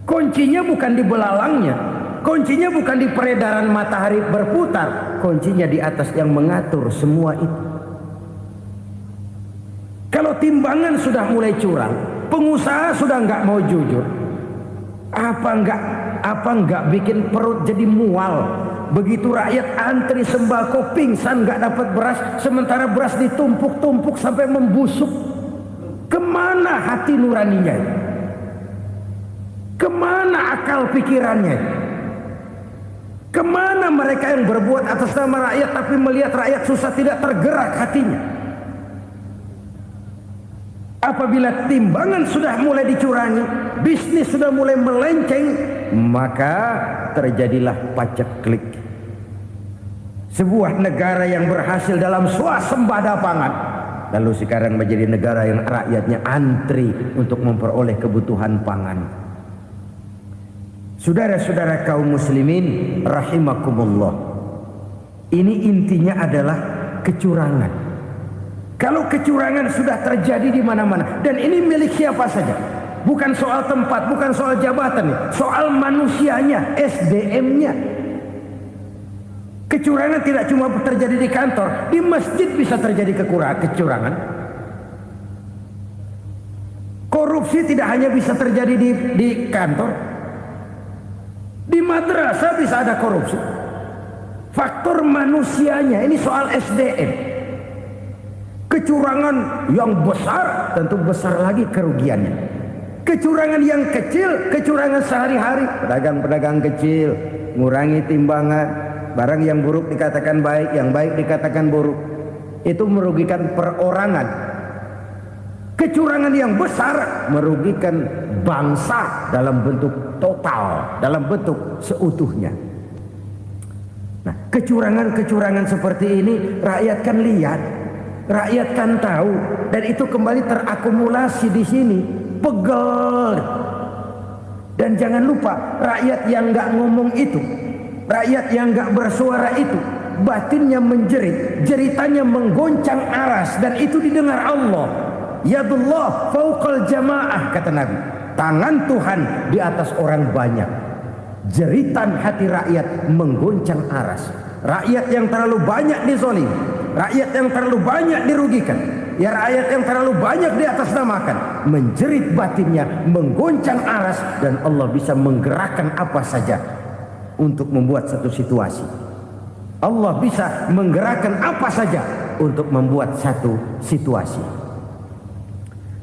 Kuncinya bukan di belalangnya, kuncinya bukan di peredaran matahari berputar, kuncinya di atas yang mengatur semua itu. Kalau timbangan sudah mulai curang, pengusaha sudah nggak mau jujur, apa enggak bikin perut jadi mual. Begitu rakyat antri sembako pingsan nggak dapat beras, sementara beras ditumpuk-tumpuk sampai membusuk. Kemana hati nuraninya? Kemana akal pikirannya? Kemana mereka yang berbuat atas nama rakyat tapi melihat rakyat susah tidak tergerak hatinya? Apabila timbangan sudah mulai dicurangi, bisnis sudah mulai melenceng, maka terjadilah paceklik. Sebuah negara yang berhasil dalam swasembada pangan, lalu sekarang menjadi negara yang rakyatnya antri untuk memperoleh kebutuhan pangan. Saudara-saudara kaum muslimin rahimakumullah, ini intinya adalah kecurangan. Kalau kecurangan sudah terjadi di mana-mana, dan ini milik siapa saja, bukan soal tempat, bukan soal jabatan, soal manusianya, SDM-nya. Kecurangan tidak cuma terjadi di kantor, di masjid bisa terjadi kecurangan. Korupsi tidak hanya bisa terjadi di kantor, di madrasah bisa ada korupsi. Faktor manusianya, ini soal SDM. Kecurangan yang besar tentu besar lagi kerugiannya. Kecurangan yang kecil, kecurangan sehari-hari, pedagang-pedagang kecil ngurangi timbangan. Barang yang buruk dikatakan baik, yang baik dikatakan buruk. Itu merugikan perorangan. Kecurangan yang besar merugikan bangsa dalam bentuk total, dalam bentuk seutuhnya. Nah, kecurangan-kecurangan seperti ini rakyat kan lihat, rakyat kan tahu, dan itu kembali terakumulasi di sini, pegel. Dan jangan lupa, rakyat yang nggak ngomong itu, rakyat yang gak bersuara itu, batinnya menjerit, jeritannya menggoncang aras, dan itu didengar Allah. Yadullah fauqal jamaah, kata Nabi. Tangan Tuhan di atas orang banyak. Jeritan hati rakyat menggoncang aras. Rakyat yang terlalu banyak dizolim, rakyat yang terlalu banyak dirugikan, ya rakyat yang terlalu banyak di atas namakan, menjerit batinnya, menggoncang aras, dan Allah bisa menggerakkan apa saja untuk membuat satu situasi. Allah bisa menggerakkan apa saja untuk membuat satu situasi.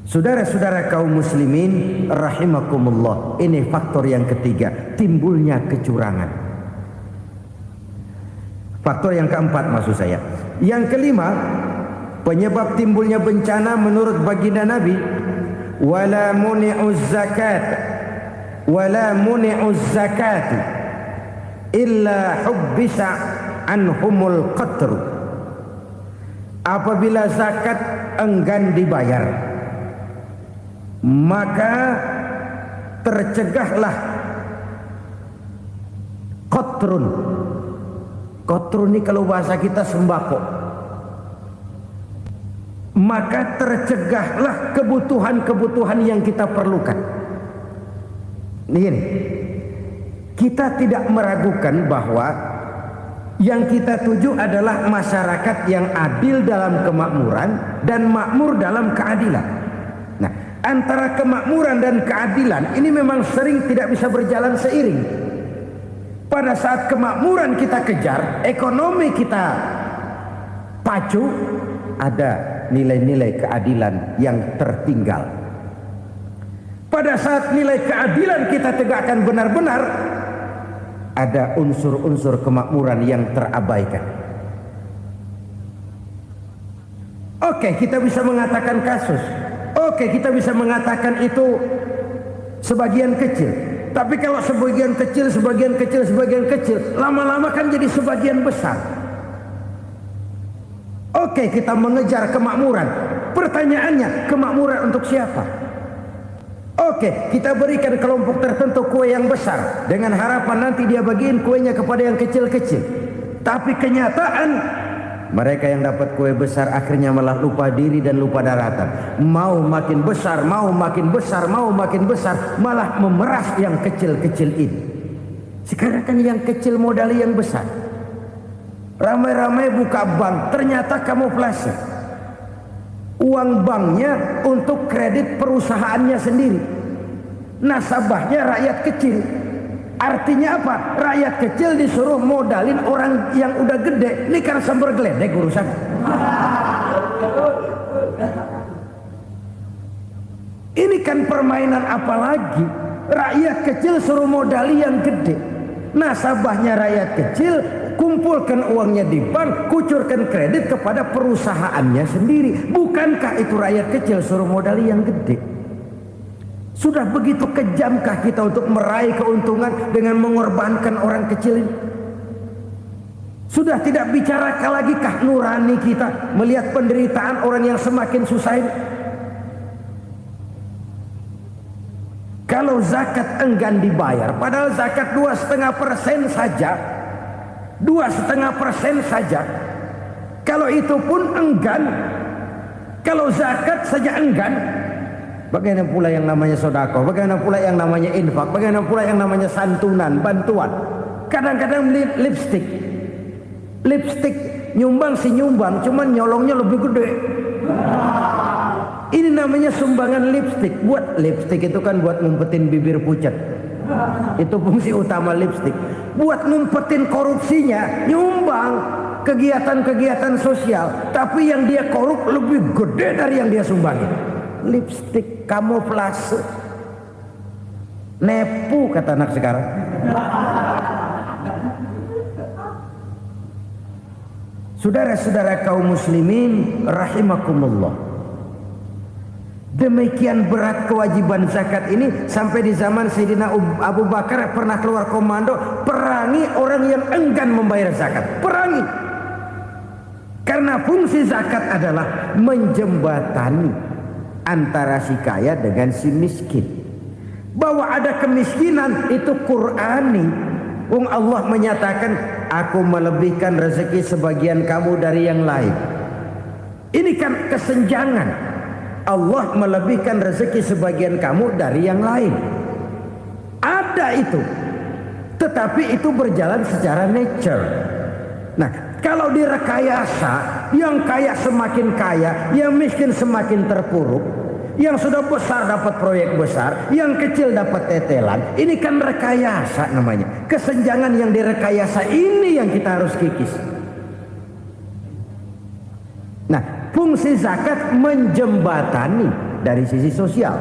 Saudara-saudara kaum muslimin rahimakumullah, ini faktor yang ketiga, timbulnya kecurangan. Faktor yang keempat maksud saya. Yang kelima, penyebab timbulnya bencana menurut baginda Nabi, wala muni'uz zakat wala muni'uz zakat illa hubbisa anhumul qatru. Apabila zakat enggan dibayar, maka tercegahlah qatrun. Qatrun ini kalau bahasa kita sembako. Maka tercegahlah kebutuhan-kebutuhan yang kita perlukan. Ini kita tidak meragukan bahwa yang kita tuju adalah masyarakat yang adil dalam kemakmuran dan makmur dalam keadilan. Nah, antara kemakmuran dan keadilan ini memang sering tidak bisa berjalan seiring. Pada saat kemakmuran kita kejar, ekonomi kita pacu, ada nilai-nilai keadilan yang tertinggal. Pada saat nilai keadilan kita tegakkan benar-benar, ada unsur-unsur kemakmuran yang terabaikan. Oke, kita bisa mengatakan kasus. Oke, kita bisa mengatakan itu sebagian kecil. Tapi kalau sebagian kecil, lama-lama kan jadi sebagian besar. Oke, kita mengejar kemakmuran. Pertanyaannya, kemakmuran untuk siapa? Oke, kita berikan kelompok tertentu kue yang besar dengan harapan nanti dia bagiin kuenya kepada yang kecil-kecil. Tapi kenyataan mereka yang dapat kue besar akhirnya malah lupa diri dan lupa daratan. Mau makin besar, mau makin besar, mau makin besar, malah memeras yang kecil-kecil ini. Sekarang kan yang kecil modali yang besar. Ramai-ramai buka bank, ternyata kamuflase. Uang banknya untuk kredit perusahaannya sendiri. Nasabahnya rakyat kecil. Artinya apa? Rakyat kecil disuruh modalin orang yang udah gede. Ini kan sumber geledek urusan. Ini kan permainan apa lagi? Rakyat kecil suruh modali yang gede. Nasabahnya rakyat kecil, kumpulkan uangnya di bank, kucurkan kredit kepada perusahaannya sendiri. Bukankah itu rakyat kecil suruh modali yang gede? Sudah begitu kejamkah kita untuk meraih keuntungan dengan mengorbankan orang kecil ini? Sudah tidak bicara lagi kah nurani kita melihat penderitaan orang yang semakin susah ini? Kalau zakat enggan dibayar, padahal zakat 2,5% saja, 2,5% saja. Kalau itu pun enggan, kalau zakat saja enggan, bagaimana pula yang namanya sodako, bagaimana pula yang namanya infak, bagaimana pula yang namanya santunan, bantuan. Kadang-kadang lipstick nyumbang si nyumbang, cuman nyolongnya lebih gede. Ini namanya sumbangan lipstick. Buat lipstick itu kan buat ngumpetin bibir pucat. Itu fungsi utama lipstick. Buat ngumpetin korupsinya, nyumbang kegiatan-kegiatan sosial, tapi yang dia korup lebih gede dari yang dia sumbangin. Lipstick kamuflase, nepu kata anak sekarang. Saudara-saudara kaum muslimin rahimakumullah, demikian berat kewajiban zakat ini sampai di zaman Sayyidina Abu Bakar pernah keluar komando perangi orang yang enggan membayar zakat. Perangi. Karena fungsi zakat adalah menjembatani antara si kaya dengan si miskin. Bahwa ada kemiskinan itu Qur'ani. Allah menyatakan, aku melebihkan rezeki sebagian kamu dari yang lain. Ini kan kesenjangan. Allah melebihkan rezeki sebagian kamu dari yang lain. Ada itu. Tetapi itu berjalan secara nature. Nah, kalau direkayasa, yang kaya semakin kaya, yang miskin semakin terpuruk, yang sudah besar dapat proyek besar, yang kecil dapat tetelan. Ini kan rekayasa namanya. Kesenjangan yang direkayasa ini yang kita harus kikis. Nah, fungsi zakat menjembatani dari sisi sosial.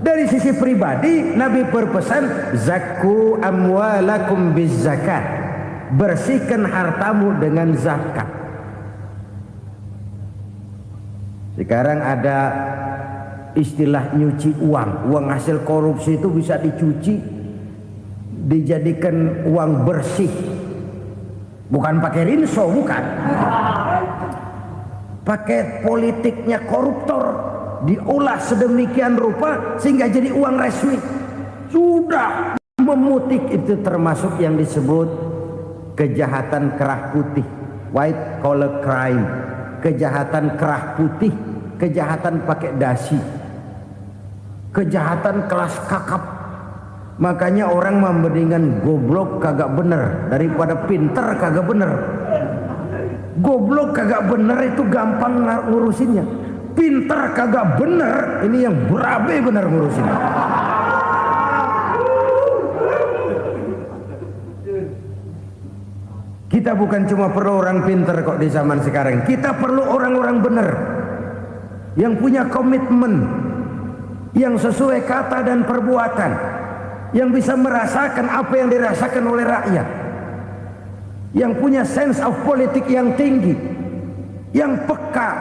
Dari sisi pribadi, Nabi berpesan, zakku amwalakum biz zakat. Bersihkan hartamu dengan zakat. Sekarang ada istilah nyuci uang. Uang hasil korupsi itu bisa dicuci, dijadikan uang bersih. Bukan pakai rinso, bukan. Pakai politiknya koruptor, diolah sedemikian rupa sehingga jadi uang resmi. Sudah memutik, itu termasuk yang disebut kejahatan kerah putih, white collar crime, kejahatan kerah putih, kejahatan pakai dasi, kejahatan kelas kakap. Makanya orang mendingan goblok kagak bener daripada pinter kagak bener. Goblok kagak bener itu gampang ngurusinnya, pinter kagak bener ini yang berabe bener ngurusinnya. Kita bukan cuma perlu orang pinter kok di zaman sekarang. Kita perlu orang-orang benar yang punya komitmen, yang sesuai kata dan perbuatan, yang bisa merasakan apa yang dirasakan oleh rakyat, yang punya sense of politik yang tinggi, yang peka,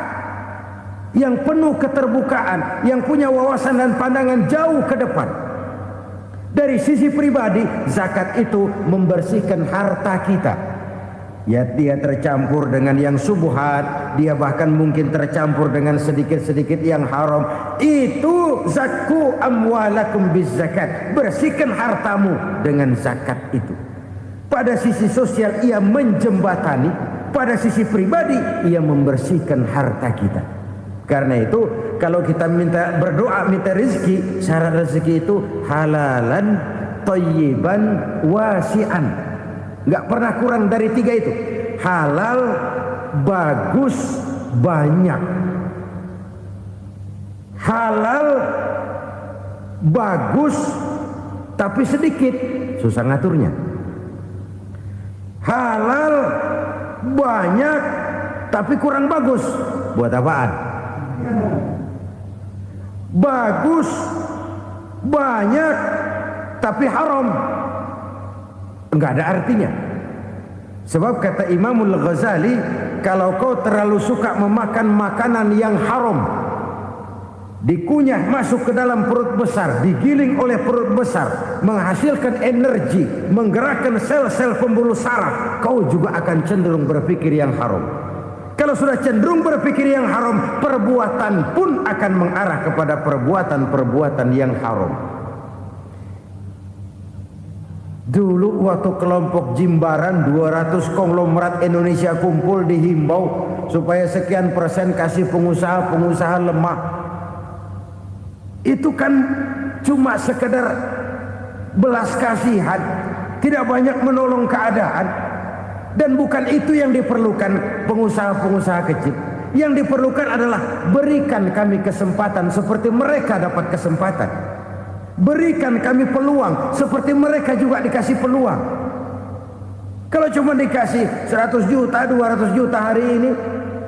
yang penuh keterbukaan, yang punya wawasan dan pandangan jauh ke depan. Dari sisi pribadi, zakat itu membersihkan harta kita. Ya, dia tercampur dengan yang subuhat, dia bahkan mungkin tercampur dengan sedikit-sedikit yang haram. Itu zakku amwalakum biz zakat. Bersihkan hartamu dengan zakat itu. Pada sisi sosial ia menjembatani, pada sisi pribadi ia membersihkan harta kita. Karena itu kalau kita minta berdoa minta rezeki, syarat rezeki itu halalan thayyiban wasi'an. Nggak pernah kurang dari 3 itu. Halal, bagus, banyak. Halal, bagus, tapi sedikit, susah ngaturnya. Halal, banyak, tapi kurang bagus, buat apaan? Bagus, banyak, tapi haram, enggak ada artinya. Sebab kata Imamul Ghazali, kalau kau terlalu suka memakan makanan yang haram, dikunyah masuk ke dalam perut besar, digiling oleh perut besar, menghasilkan energi, menggerakkan sel-sel pembuluh saraf, kau juga akan cenderung berpikir yang haram. Kalau sudah cenderung berpikir yang haram, perbuatan pun akan mengarah kepada perbuatan-perbuatan yang haram. Dulu waktu kelompok Jimbaran 200 konglomerat Indonesia kumpul, dihimbau supaya sekian persen kasih pengusaha-pengusaha lemah. Itu kan cuma sekedar belas kasihan, tidak banyak menolong keadaan. Dan bukan itu yang diperlukan pengusaha-pengusaha kecil. Yang diperlukan adalah berikan kami kesempatan seperti mereka dapat kesempatan. Berikan kami peluang seperti mereka juga dikasih peluang. Kalau cuma dikasih 100 juta, 200 juta hari ini,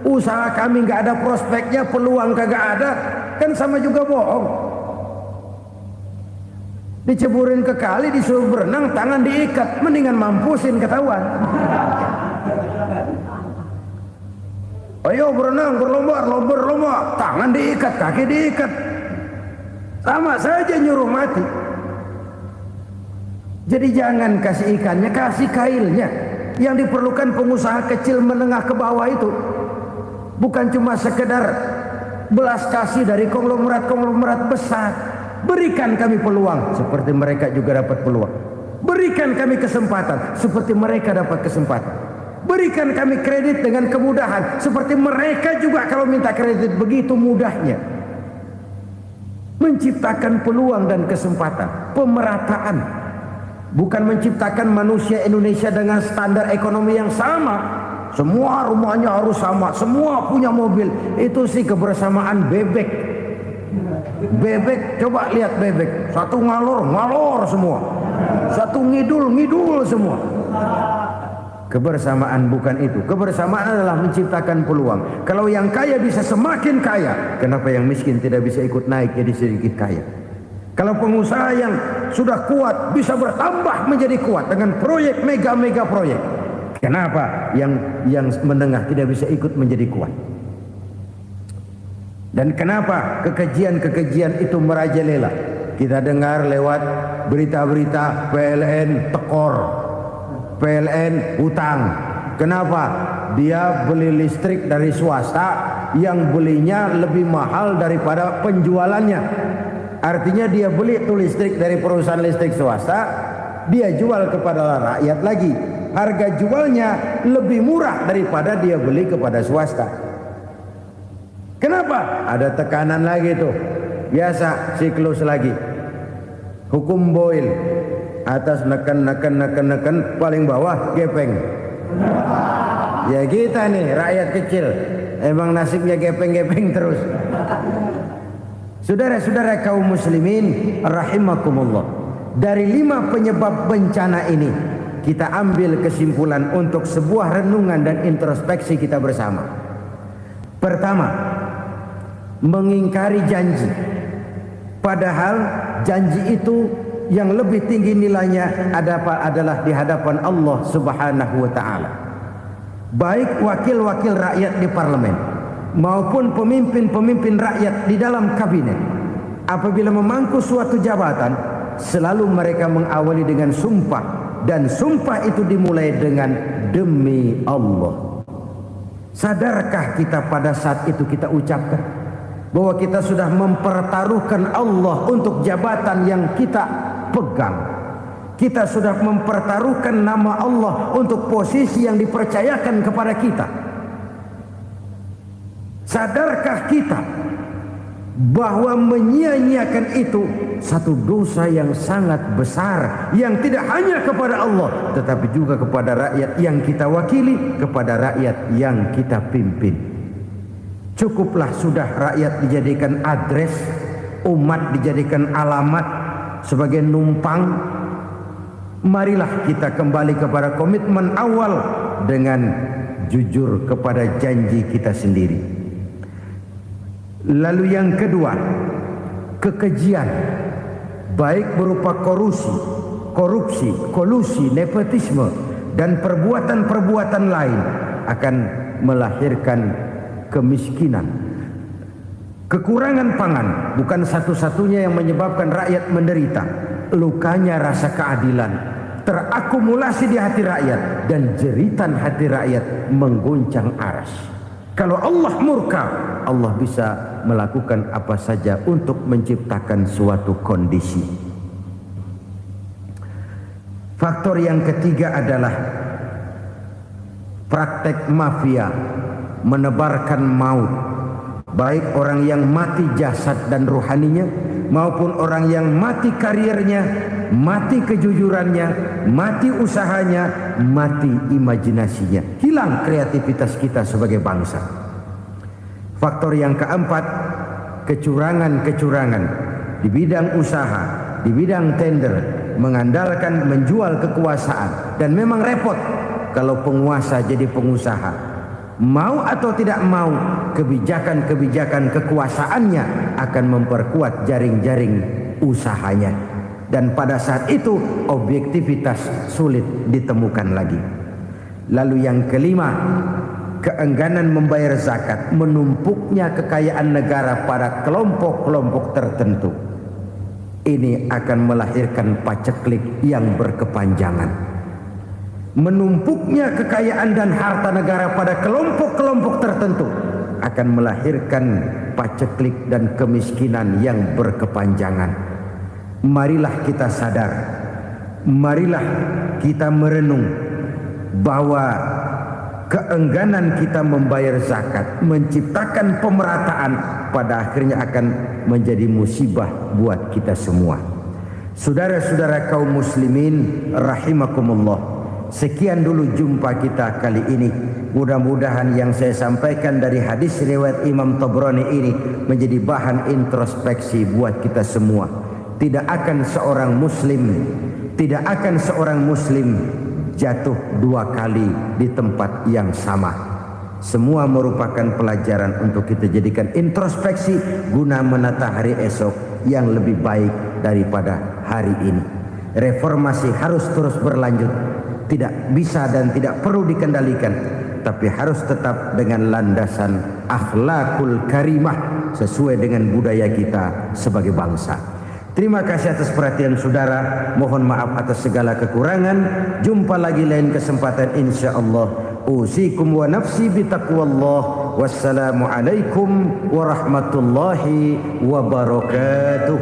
usaha kami nggak ada prospeknya, peluang kagak ada, kan sama juga bohong. Diceburin ke kali, disuruh berenang, tangan diikat, mendingan mampusin, ketahuan. Ayo berenang, berlomba, tangan diikat, kaki diikat, sama saja nyuruh mati. Jadi jangan kasih ikannya, kasih kailnya. Yang diperlukan pengusaha kecil menengah ke bawah itu bukan cuma sekedar belas kasih dari konglomerat-konglomerat besar. Berikan kami peluang seperti mereka juga dapat peluang. Berikan kami kesempatan seperti mereka dapat kesempatan. Berikan kami kredit dengan kemudahan seperti mereka juga kalau minta kredit begitu mudahnya. Menciptakan peluang dan kesempatan, pemerataan. Bukan menciptakan manusia Indonesia dengan standar ekonomi yang sama. Semua rumahnya harus sama, semua punya mobil. Itu sih kebersamaan bebek. Bebek, coba lihat bebek, satu ngalor semua, satu ngidul semua. Kebersamaan bukan itu. Kebersamaan adalah menciptakan peluang. Kalau yang kaya bisa semakin kaya, kenapa yang miskin tidak bisa ikut naik jadi sedikit kaya? Kalau pengusaha yang sudah kuat bisa bertambah menjadi kuat dengan proyek mega proyek, kenapa yang menengah tidak bisa ikut menjadi kuat? Dan kenapa kekejian itu merajalela? Kita dengar lewat berita-berita PLN tekor, PLN hutang. Kenapa? Dia beli listrik dari swasta yang belinya lebih mahal daripada penjualannya. Artinya dia beli itu listrik dari perusahaan listrik swasta, dia jual kepada rakyat lagi. Harga jualnya lebih murah daripada dia beli kepada swasta. Kenapa? Ada tekanan lagi tuh. Biasa siklus lagi. Hukum Boyle. Atas neken, paling bawah gepeng. Ya kita nih rakyat kecil, emang nasibnya gepeng terus. Saudara-saudara kaum muslimin rahimakumullah. Dari 5 penyebab bencana ini kita ambil kesimpulan untuk sebuah renungan dan introspeksi kita bersama. Pertama, mengingkari janji. Padahal janji itu yang lebih tinggi nilainya adalah di hadapan Allah Subhanahu wa taala. Baik wakil-wakil rakyat di parlemen maupun pemimpin-pemimpin rakyat di dalam kabinet, apabila memangku suatu jabatan, selalu mereka mengawali dengan sumpah, dan sumpah itu dimulai dengan demi Allah. Sadarkah kita pada saat itu kita ucapkan bahwa kita sudah mempertaruhkan Allah untuk jabatan yang kita pegang? Kita sudah mempertaruhkan nama Allah untuk posisi yang dipercayakan kepada kita. Sadarkah kita bahwa menyia-nyiakan itu satu dosa yang sangat besar, yang tidak hanya kepada Allah tetapi juga kepada rakyat yang kita wakili, kepada rakyat yang kita pimpin. Cukuplah sudah rakyat dijadikan adres, umat dijadikan alamat sebagai numpang. Marilah kita kembali kepada komitmen awal dengan jujur kepada janji kita sendiri. Lalu yang kedua, kekejian, baik berupa korupsi, kolusi, nepotisme, dan perbuatan-perbuatan lain akan melahirkan kemiskinan. Kekurangan pangan bukan satu-satunya yang menyebabkan rakyat menderita. Lukanya rasa keadilan terakumulasi di hati rakyat dan jeritan hati rakyat mengguncang aras. Kalau Allah murka, Allah bisa melakukan apa saja untuk menciptakan suatu kondisi. Faktor yang ketiga adalah praktek mafia menebarkan maut, baik orang yang mati jasad dan rohaninya maupun orang yang mati karirnya, mati kejujurannya, mati usahanya, mati imajinasinya. Hilang kreativitas kita sebagai bangsa. Faktor yang keempat, kecurangan-kecurangan di bidang usaha, di bidang tender, mengandalkan menjual kekuasaan. Dan memang repot kalau penguasa jadi pengusaha. Mau atau tidak mau, kebijakan-kebijakan kekuasaannya akan memperkuat jaring-jaring usahanya. Dan pada saat itu objektivitas sulit ditemukan lagi. Lalu yang kelima, keengganan membayar zakat, menumpuknya kekayaan negara pada kelompok-kelompok tertentu. Ini akan melahirkan paceklik yang berkepanjangan. Menumpuknya kekayaan dan harta negara pada kelompok-kelompok tertentu akan melahirkan paceklik dan kemiskinan yang berkepanjangan. Marilah kita sadar, marilah kita merenung bahwa keengganan kita membayar zakat menciptakan pemerataan pada akhirnya akan menjadi musibah buat kita semua. Saudara-saudara kaum muslimin rahimakumullah, sekian dulu jumpa kita kali ini. Mudah-mudahan yang saya sampaikan dari hadis riwayat Imam Tabrani ini menjadi bahan introspeksi buat kita semua. Tidak akan seorang muslim jatuh dua kali di tempat yang sama. Semua merupakan pelajaran untuk kita jadikan introspeksi guna menata hari esok yang lebih baik daripada hari ini. Reformasi harus terus berlanjut. Tidak bisa dan tidak perlu dikendalikan, tapi harus tetap dengan landasan akhlakul karimah sesuai dengan budaya kita sebagai bangsa. Terima kasih atas perhatian saudara. Mohon maaf atas segala kekurangan. Jumpa lagi lain kesempatan insyaallah. Usikum wa nafsi bitaqwallah. Wassalamualaikum warahmatullahi wabarakatuh.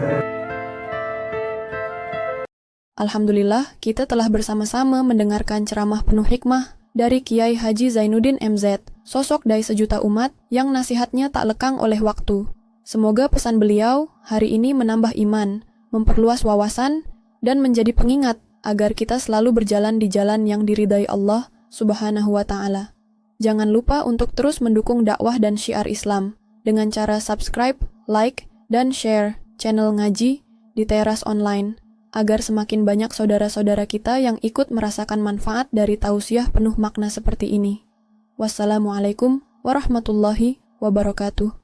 Alhamdulillah, kita telah bersama-sama mendengarkan ceramah penuh hikmah dari Kiai Haji Zainuddin MZ, sosok dai sejuta umat yang nasihatnya tak lekang oleh waktu. Semoga pesan beliau hari ini menambah iman, memperluas wawasan, dan menjadi pengingat agar kita selalu berjalan di jalan yang diridai Allah Subhanahu wa Ta'ala. Jangan lupa untuk terus mendukung dakwah dan syiar Islam dengan cara subscribe, like, dan share channel ngaji di Teras Online, agar semakin banyak saudara-saudara kita yang ikut merasakan manfaat dari tausiah penuh makna seperti ini. Wassalamualaikum warahmatullahi wabarakatuh.